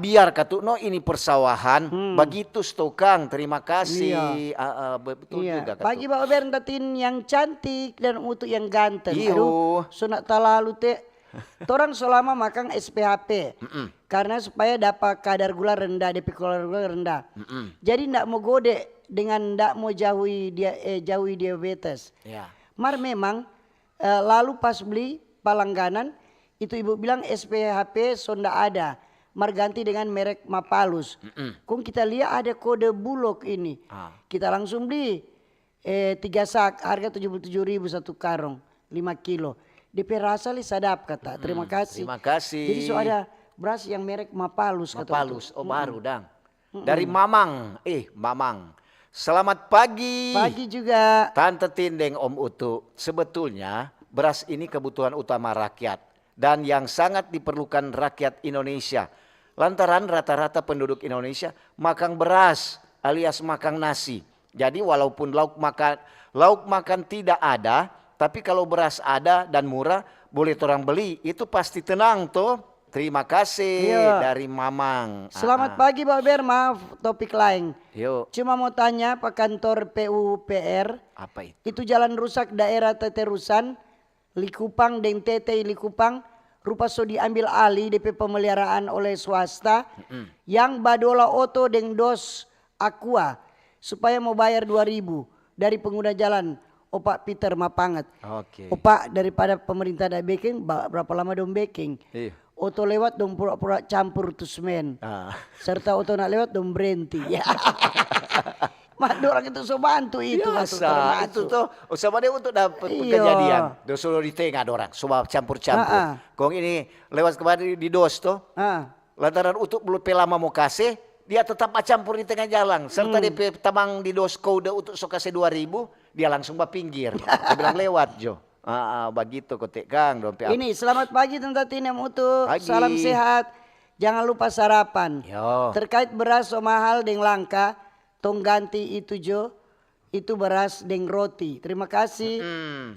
Biar katu no ini persawahan begitu stokang. Terima kasih. Betul juga katu. Pagi Pak Ober Tatin yang cantik dan Utu yang ganteng. Aduh, sunat talalu teh. Torang selama makan SPHP karena supaya dapat kadar gula rendah, DP kadar gula rendah. Jadi ndak mau gode dengan ndak mau jauhi diabetes. Mar memang lalu pas beli palangganan itu ibu bilang SPHP sonda ada. Marganti dengan merek Mapalus. Kung kita lihat ada kode Bulog ini. Kita langsung beli 3 sak harga 77.000 satu karung 5 kilo. DP rasa li sadap kata. Terima kasih. Terima kasih. Jadi so ada beras yang merek Mapalus kata. Mapalus, baru dang. Dari Mamang, Mamang. Selamat pagi. Pagi juga. Tante Tindeng, Om Utu. Sebetulnya beras ini kebutuhan utama rakyat dan yang sangat diperlukan rakyat Indonesia. Lantaran rata-rata penduduk Indonesia makan beras alias makan nasi. Jadi walaupun lauk makan tidak ada, tapi kalau beras ada dan murah boleh orang beli. Itu pasti tenang tuh. Terima kasih dari Mamang. Selamat pagi Pak Ber, maaf topik lain. Yuk. Cuma mau tanya Pak kantor PUPR. Apa itu? Itu jalan rusak daerah Teterusan, Likupang dan Tete Likupang. Rupa so diambil alih DP pemeliharaan oleh swasta. Yang badola oto deng dos aqua. Supaya mau bayar 2.000 dari pengguna jalan. Opak Peter Mapangat. Oke. Opak daripada pemerintah dah backing, berapa lama dong backing? Iya. Oto lewat dong pura-pura campur tu semen. Serta oto nak lewat dong berhenti. Mak orang itu so bantu itu. Biasa. Itu tuh sama dia untuk dapat kejadian. Dia suruh di tengah orang. Coba campur-campur. Kong ini lewat kemarin di dos tuh. Lantaran untuk belum pelama mau kasih. Dia tetap campur di tengah jalan. Serta dia tamang di dos kode untuk so kasih 2.000. Dia langsung pinggir. Dia bilang lewat Jo. Begitu kotek Kang. Ini selamat pagi Tante Tina Mutu. Salam sehat. Jangan lupa sarapan. Terkait beras so mahal deng langka. Tong ganti itu Jo. Itu beras deng roti. Terima kasih.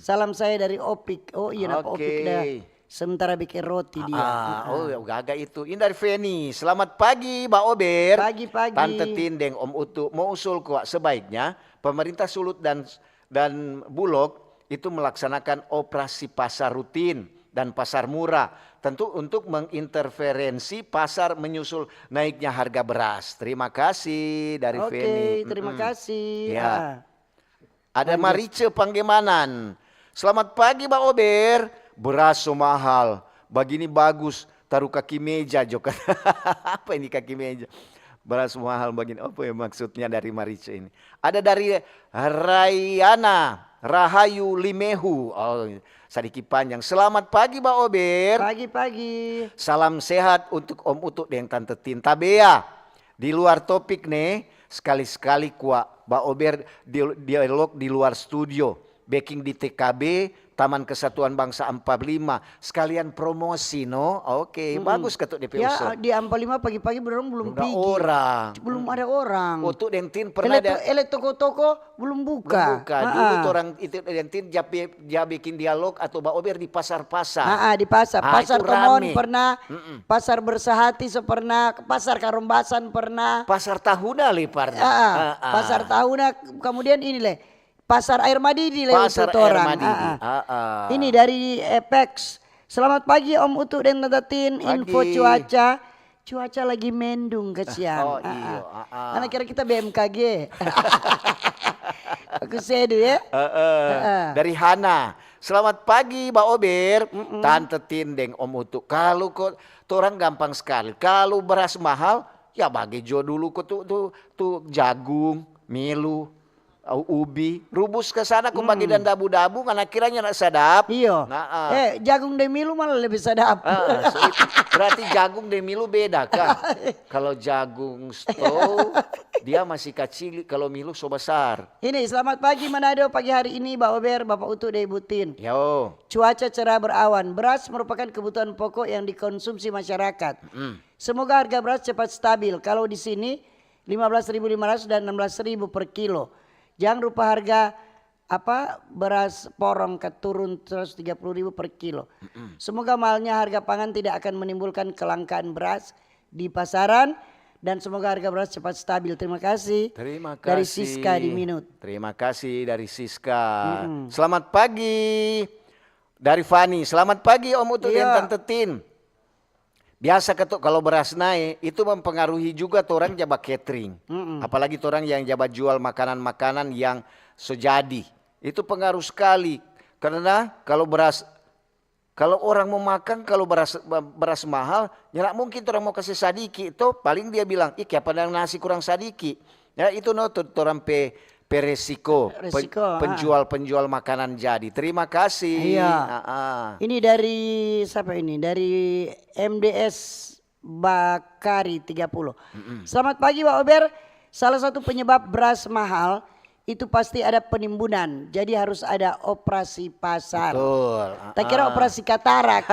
Salam saya dari Opik. Oh iya Opik dah. Sementara bikin roti dia. Agak itu. Ini dari Feni. Selamat pagi Mbak Ober. Pagi-pagi. Tante Tindeng, Om Utu. Mau usul kok sebaiknya pemerintah Sulut dan Bulog itu melaksanakan operasi pasar rutin dan pasar murah. Tentu untuk menginterferensi pasar menyusul naiknya harga beras. Terima kasih dari Feni. Terima kasih. Ya. Ada Marice Panggemanan. Selamat pagi Mbak Ober. Beras so mahal. Begini bagus. Taruh kaki meja juga. Apa ini kaki meja? Beras mahal begini. Apa ya maksudnya dari Marice ini? Ada dari Rayana. Rahayu Limehu. Sedikit panjang. Selamat pagi Mbak Ober. Pagi-pagi. Salam sehat untuk Om Utuk dan Tante Tinta Bea. Di luar topik nih. Sekali-sekali kuat Mbak Ober dialog di luar studio. Backing di TKB. Taman Kesatuan Bangsa 45. Sekalian promosi no. Oke, bagus ketuk DP Ya di 45 pagi-pagi belum pergi. Belum ada orang. Untuk Dentin pernah ada. Toko-toko belum buka. Dulu orang itu Dentin dia bikin dialog atau Mbak Ober di pasar-pasar. Di pasar. Pasar Temon pernah. Pasar Bersahati pernah. Pasar Karombasan pernah. Pasar Tahuna pernah. Pasar Tahuna. Kemudian ini Pasar Air Madidi Pasar Air Madidi. Ini dari Apex. Selamat pagi Om Utu dan Tante Tin. Info cuaca. Cuaca lagi mendung kesian. Karena kira kita BMKG. Aku sedu ya. Dari Hana. Selamat pagi Mbak Ober. Tante Tindeng Om Utu. Kalau kok orang gampang sekali. Kalau beras mahal ya bagi Jo dulu kok tuh jagung, milu. Ubi, rubus ke sana aku bagi dan dabu-dabu karena kiranya nak sadap. Iya. Jagung demilu malah lebih sadap. Berarti jagung demilu beda kan? Kalau jagung stow dia masih kecil, kalau milu so besar. Ini selamat pagi Manado pagi hari ini Mbak Ober, Bapak Utu dari Butin. Yo. Cuaca cerah berawan. Beras merupakan kebutuhan pokok yang dikonsumsi masyarakat. Semoga harga beras cepat stabil. Kalau di sini 15.500 dan 16.000 per kilo. Jangan lupa harga beras porong turun 130.000 per kilo. Semoga mahalnya harga pangan tidak akan menimbulkan kelangkaan beras di pasaran dan semoga harga beras cepat stabil. Terima kasih. Dari Siska di Minut. Terima kasih dari Siska. Selamat pagi dari Fani. Selamat pagi Om Utu dan Tante Tin. Biasa ketuk kalau beras naik itu mempengaruhi juga orang jabat catering. Apalagi orang yang jabat jual makanan-makanan yang sejadi. Itu pengaruh sekali. Karena kalau beras Kalau orang mau makan, kalau beras mahal, ya nggak mungkin orang mau kasih sadiki itu paling dia bilang, ih kayak padang nasi kurang sadiki. Ya itu orang resiko, penjual makanan jadi. Terima kasih. Iya. Ini dari siapa ini? Dari MDS Bakari 30. Selamat pagi Pak Ober. Salah satu penyebab beras mahal itu pasti ada penimbunan, jadi harus ada operasi pasar. Betul. Tak kira operasi katarak.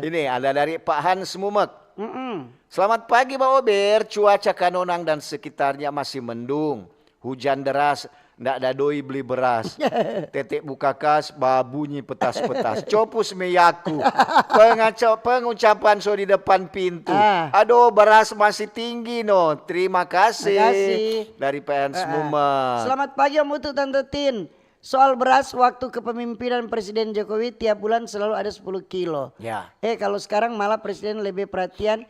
Ini ada dari Pak Hans Mumek. Selamat pagi Pak Ober, cuaca Kanonang dan sekitarnya masih mendung. Hujan deras, ndak ada doi beli beras. Tetek buka kas, babunyi petas-petas. Copus meyaku. Pengucapan so di depan pintu. Aduh beras masih tinggi no. Terima kasih. Dari PN Mumek. Selamat pagi Om Utu Tante Tin. Soal beras waktu kepemimpinan Presiden Jokowi tiap bulan selalu ada 10 kilo. Ya. Kalau sekarang malah Presiden lebih perhatian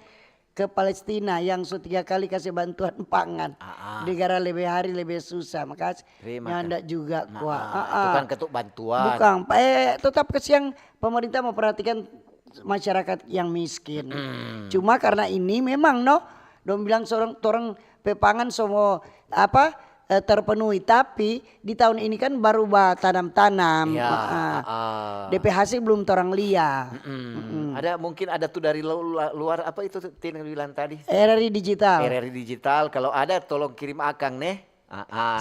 ke Palestina yang 3 kali kasih bantuan pangan. Negara lebih hari lebih susah. Makasih. Nyanda juga kuat. Itu kan ketuk bantuan. Bukan. Tetap kesiang pemerintah memperhatikan masyarakat yang miskin. Cuma karena ini memang dong bilang orang pepangan semua terpenuhi, tapi di tahun ini kan baru tanam-tanam. DP hasil belum torang lihat. Ada mungkin ada tuh dari luar apa itu Tin yang bilang tadi? RRI Digital. RRI Digital kalau ada tolong kirim akang nih.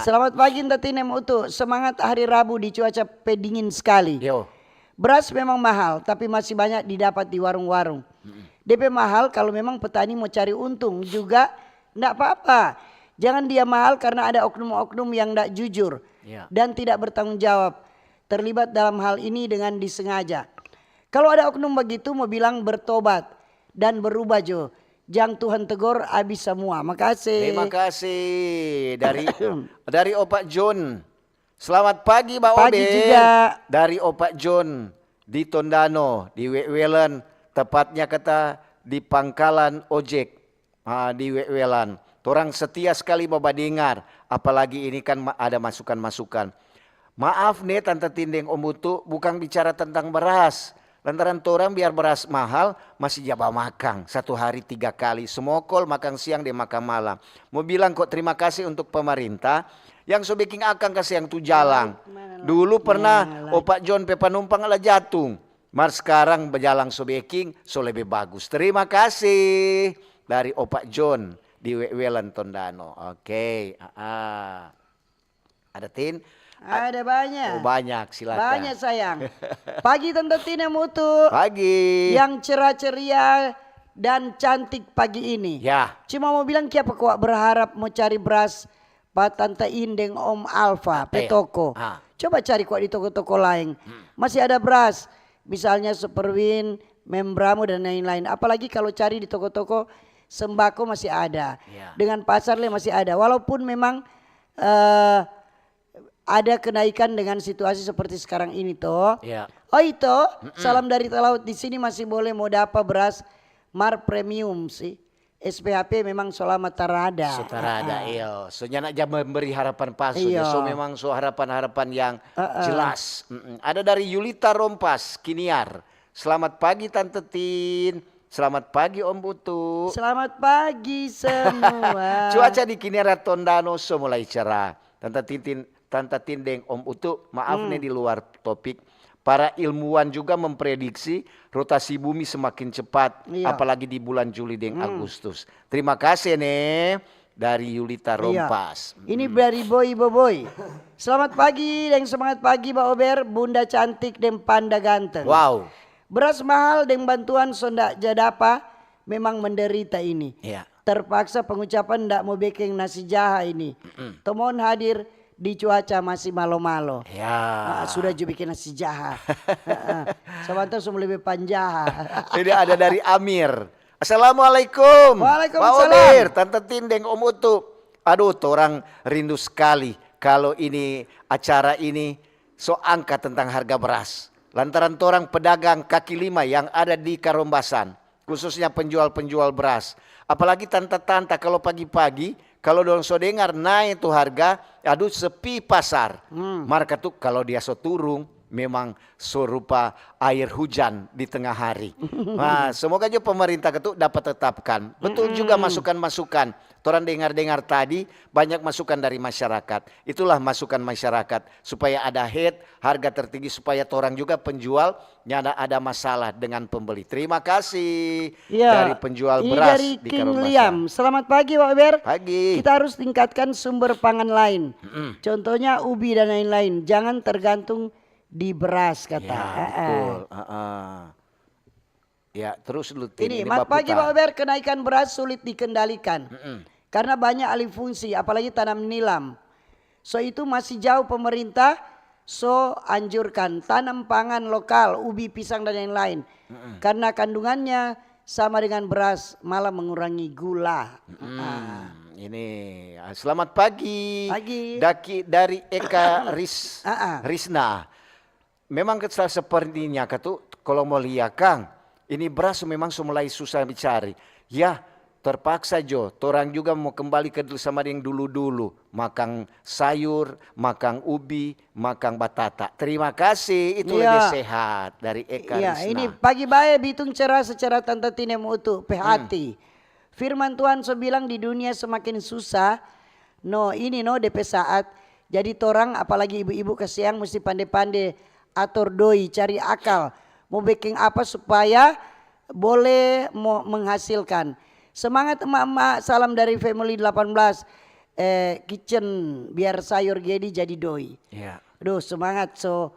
Selamat pagi Tine Utu. Semangat hari Rabu di cuaca pedingin sekali. Yo. Beras memang mahal tapi masih banyak didapat di warung-warung. DP mahal kalau memang petani mau cari untung juga enggak apa-apa. Jangan dia mahal karena ada oknum-oknum yang tidak jujur dan tidak bertanggung jawab. Terlibat dalam hal ini dengan disengaja. Kalau ada oknum begitu mau bilang bertobat dan berubah Jo. Jangan Tuhan tegur habis semua. Makasih. Terima kasih dari Opak John. Selamat pagi Mbak Obe. Pagi juga. Dari Opak John di Tondano, di Wewelan, tepatnya kata di pangkalan ojek di Wewelan. Orang setia sekali bapak dengar, apalagi ini kan ada masukan-masukan. Maaf nih Tante Tindeng Om Utu, bukan bicara tentang beras. Lantaran orang biar beras mahal masih jaba makan 1 hari 3 kali. Semokol makan siang dan makan malam. Mau bilang kok terima kasih untuk pemerintah yang so bikin akan kasih yang tu jalan. Dulu pernah Opak John pepanumpang ala jatung. Mar sekarang berjalan so bikin so lebih bagus. Terima kasih dari Opak John di Wewelan Tondano. Oke. Ada Tin? Ada banyak. Oh, banyak, silakan. Banyak sayang. Pagi Tante Tina Mutu. Pagi. Yang cerah ceria dan cantik pagi ini. Ya. Cuma mau bilang siapa kuat berharap mau cari beras Pak Tante Indeng Om Alfa petoko. Coba cari kuat di toko-toko lain. Masih ada beras. Misalnya Superwin, Membramo dan lain-lain. Apalagi kalau cari di toko-toko sembako masih ada, dengan pasar masih ada. Walaupun memang ada kenaikan dengan situasi seperti sekarang ini toh. Oh itu salam dari Talaut di sini masih boleh mau dapat beras Mar Premium sih. SPHP memang selamat tarada. Sutarada iyo. So nak jam memberi harapan palsu. So memang so harapan-harapan yang jelas. Ada dari Yulita Rompas Kiniar. Selamat pagi Tante Tin. Selamat pagi Om Utu. Selamat pagi semua. Cuaca di Kiniara Tondano mulai cerah. Tante Tindeng Om Utu, maaf nih di luar topik. Para ilmuwan juga memprediksi rotasi bumi semakin cepat. Apalagi di bulan Juli dan Agustus. Terima kasih nih dari Yulita Rompas. Ini dari Boy Boboy. Selamat pagi dan semangat pagi Mbak Ober. Bunda cantik dan panda ganteng. Wow. Beras mahal dan bantuan sonda jadapa memang menderita ini. Terpaksa pengucapan ndak mau bikin nasi jaha ini. Tomon hadir di cuaca masih malo-malo. Sudah juga bikin nasi jaha. Sebentar semua lebih panjaha. Ini ada dari Amir. Assalamualaikum. Waalaikumsalam. Tante Tindeng Om Utu. Aduh, orang rindu sekali kalau ini acara ini so angkat tentang harga beras. Lantaran orang pedagang kaki lima yang ada di Karombasan, khususnya penjual-penjual beras. Apalagi tante-tante kalau pagi-pagi kalau dorang so dengar naik itu harga, aduh sepi pasar. Marka tuh kalau dia so turun, memang serupa air hujan di tengah hari. Nah, semoga juga pemerintah itu dapat tetapkan. Betul juga masukan-masukan. Orang dengar-dengar tadi banyak masukan dari masyarakat. Itulah masukan masyarakat supaya ada harga tertinggi supaya orang juga penjual ada masalah dengan pembeli. Terima kasih dari penjual beras dari di King Karomasa. Liam. Selamat pagi Pak Ber. Pagi. Kita harus tingkatkan sumber pangan lain. Contohnya ubi dan lain-lain. Jangan tergantung di beras kata. Ya, betul. Ya, terus dulu. Ini pagi Pak Ber, kenaikan beras sulit dikendalikan. Karena banyak alih fungsi, apalagi tanam nilam. So itu masih jauh pemerintah, so anjurkan tanam pangan lokal, ubi, pisang dan yang lain. Karena kandungannya sama dengan beras, malah mengurangi gula. Ini selamat pagi. Pagi. Dari Eka Risna. Memang sepertinya kalau mau lihat Kang, ini beras memang mulai susah dicari. Ya, terpaksa Jo, orang juga mau kembali ke sama yang dulu-dulu. Makan sayur, makan ubi, makan batata. Terima kasih, itu lebih sehat dari Eka Risna. Ini pagi baik bitung cerah secara tante tinem utuh, hati. Firman Tuhan so bilang di dunia semakin susah. DP saat. Jadi torang apalagi ibu-ibu kesiang mesti pandai-pandai atur doi, cari akal. Mau baking apa supaya boleh menghasilkan. Semangat emak-emak, salam dari Family 18 Kitchen biar sayur jadi doi. Iya. Aduh semangat so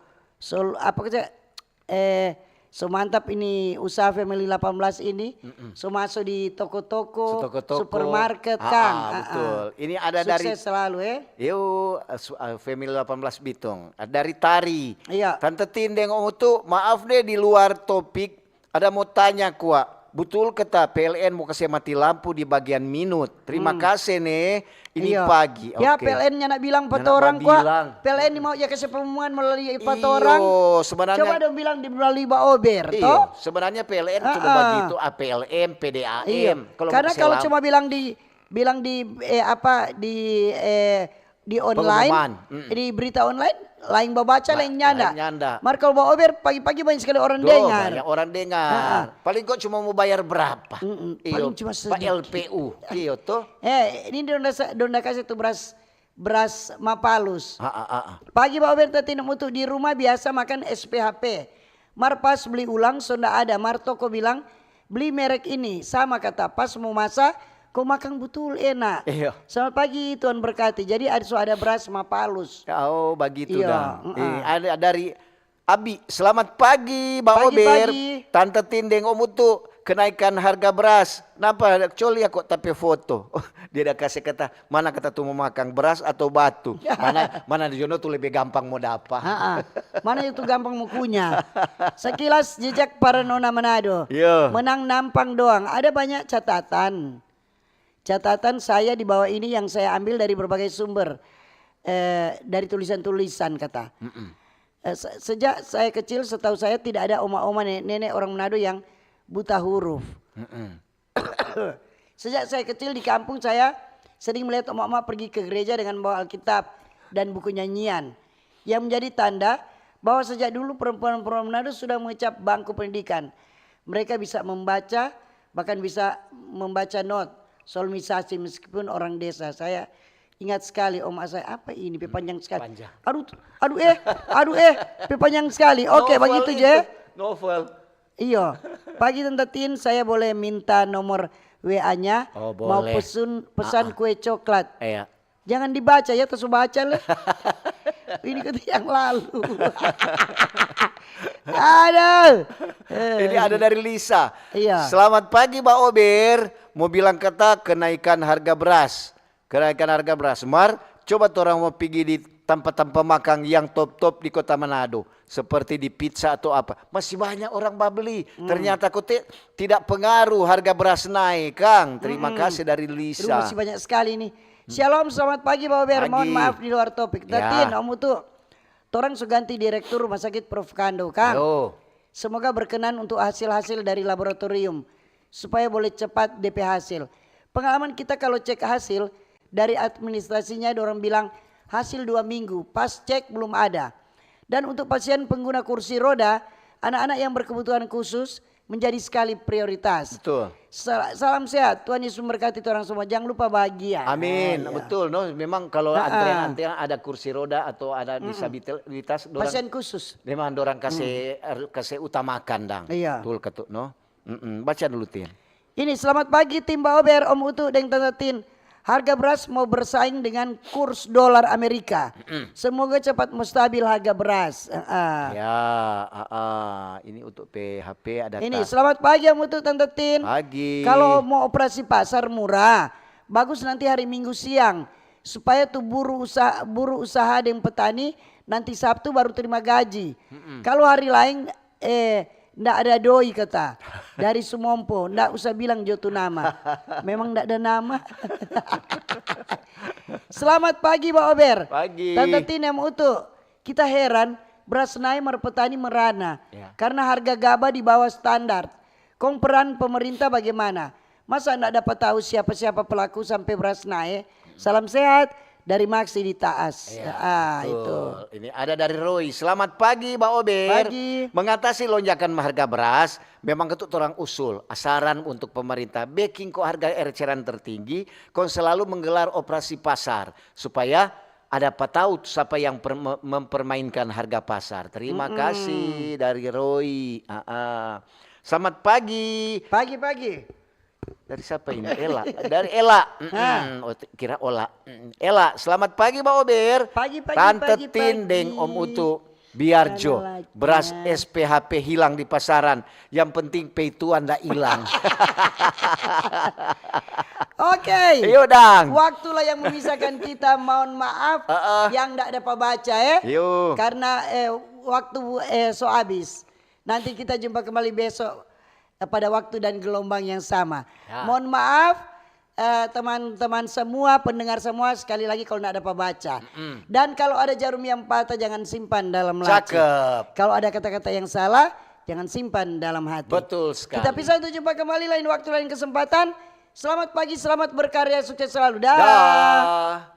mantap ini usaha Family 18 ini. So masuk di toko-toko, supermarket Kang. Betul. Ini ada sukses dari selalu Family 18 Bitung. Dari Tari. Iya. Tante Tindeng tuh maaf deh di luar topik. Ada mau tanya kuat. Betul kata PLN mau kasih mati lampu di bagian minut. Terima kasih nih. Ini pagi. Ya PLN-nya nak bilang empat orang kuat. PLN ini mau ya kasih pengumuman melalui empat orang. Sebenarnya. Coba dong bilang di melalui Pak Ober. Sebenarnya PLN cuma begitu. PLM, PDAM. Karena kalau cuma bilang di online, di berita online. Lain baca lain nyanda. Mar kalau bawa Ober pagi-pagi banyak sekali orang dengar. Banyak orang dengar. Paling kok cuma mau bayar berapa? Paling cuma Pak LPU. Iyo tuh. Ini donda kasih tuh beras mapalus. Pagi Pak Ober tadi nemu tuh di rumah biasa makan SPHP. Mar pas beli ulang sonda ada. Mar toko bilang beli merek ini sama kata pas mau masak. Kau makan betul enak. Iya. Selamat pagi Tuhan berkati. Jadi ada beras mapalus. Oh begitu dah. Ada dari Abi. Selamat pagi Mbak Ober. Tante Tindeng tuh kenaikan harga beras. Kenapa? Coli kok tapi foto. Dia udah kasih kata mana kata tuh mau makan beras atau batu. Mana di Jono tuh lebih gampang mau dapat. Mana itu gampang mau punya. Sekilas jejak para nona Manado. Menang nampang doang. Ada banyak catatan. Catatan saya di bawah ini yang saya ambil dari berbagai sumber. Dari tulisan-tulisan kata. Sejak saya kecil setahu saya tidak ada oma-oma nenek orang Manado yang buta huruf. Sejak saya kecil di kampung saya sering melihat oma-oma pergi ke gereja dengan bawa Alkitab dan buku nyanyian. Yang menjadi tanda bahwa sejak dulu perempuan-perempuan Manado sudah mengecap bangku pendidikan. Mereka bisa membaca, bahkan bisa membaca not. Solmisasi meskipun orang desa. Saya ingat sekali oma saya apa ini panjang sekali. Panjang. Aduh panjang sekali. Oke begitu je. Novel. Iya. Pagi Tante Tin saya boleh minta nomor WA-nya. Mau pesan kue coklat. Iya. Jangan dibaca ya terus baca lah. Ini kan yang lalu. Aduh. Ini ada dari Lisa. Iya. Selamat pagi Mbak Ober. Mau bilang kata kenaikan harga beras. Kenaikan harga beras. Mar, coba orang mau pergi di tempat-tempat makan yang top-top di Kota Manado. Seperti di pizza atau apa. Masih banyak orang beli. Ternyata tidak pengaruh harga beras naik Kang. Terima kasih dari Lisa. Masih banyak sekali nih. Shalom, selamat pagi Pak Ober. Mohon maaf di luar topik. Tatin, Om tuh. Torang ganti direktur Rumah Sakit Prof. Kando, Kang. Semoga berkenan untuk hasil-hasil dari laboratorium. Supaya boleh cepat DP hasil. Pengalaman kita kalau cek hasil, Dari administrasinya orang bilang hasil 2 minggu, pas cek belum ada. Dan untuk pasien pengguna kursi roda, anak-anak yang berkebutuhan khusus menjadi sekali prioritas. Betul. Salam sehat, Tuhan Yesus memberkati orang semua. Jangan lupa bahagia. Amin. Iya. Betul, no. Memang kalau antrean ada kursi roda atau ada disabilitas, pasien khusus. memang dorang kasih utamakan dang. Iya. Betul ketuk, no. Baca dulu Tin. Ini selamat pagi tim Mbak Ober, Om Utu dan Tante Tin. Harga beras mau bersaing dengan kurs dolar Amerika. Semoga cepat stabil harga beras. Ini untuk PHP ada. Ini selamat pagi Om Utu Tante Tin. Pagi. Kalau mau operasi pasar murah, bagus nanti hari Minggu siang supaya tuh buruh usaha dan petani nanti Sabtu baru terima gaji. Kalau hari lain ndak ada doi kata dari Sumompo, ndak usah bilang jotu nama. Memang ndak ada nama. Selamat pagi Pak Ober. Pagi. Tante Tin yang Utu. Kita heran beras naik petani merana karena harga gabah di bawah standar. Peran pemerintah bagaimana? Masa ndak dapat tahu siapa-siapa pelaku sampai beras naik? Salam sehat. Dari Maksi di Taas. Itu. Ini ada dari Roy. Selamat pagi, Mbak Ober. Pagi. Mengatasi lonjakan harga beras, memang ketut orang usul. Asaran untuk pemerintah, baking kok harga eceran tertinggi, kon selalu menggelar operasi pasar. Supaya ada tahu siapa yang mempermainkan harga pasar. Terima kasih dari Roy. Selamat pagi. Pagi-pagi. Dari siapa ini? Ella. Dari Ella. Kira Ola. Ella, selamat pagi Mbak Ober. Pagi-pagi. Tante Tindeng Om Utu. Biarjo. Beras SPHP hilang di pasaran. Yang penting peituan dah hilang. Oke. Yuk Dang. Waktulah yang memisahkan kita. Mohon maaf yang tidak dapat baca Yuk. Karena waktu so habis. Nanti kita jumpa kembali besok pada waktu dan gelombang yang sama. Mohon maaf teman-teman semua, pendengar semua, sekali lagi kalau tidak dapat baca. Dan kalau ada jarum yang patah jangan simpan dalam laci. Cakep. Kalau ada kata-kata yang salah jangan simpan dalam hati. Betul sekali. Kita pisah untuk jumpa kembali lain waktu lain kesempatan. Selamat pagi, selamat berkarya, sukses selalu. Dah.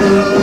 Thank you.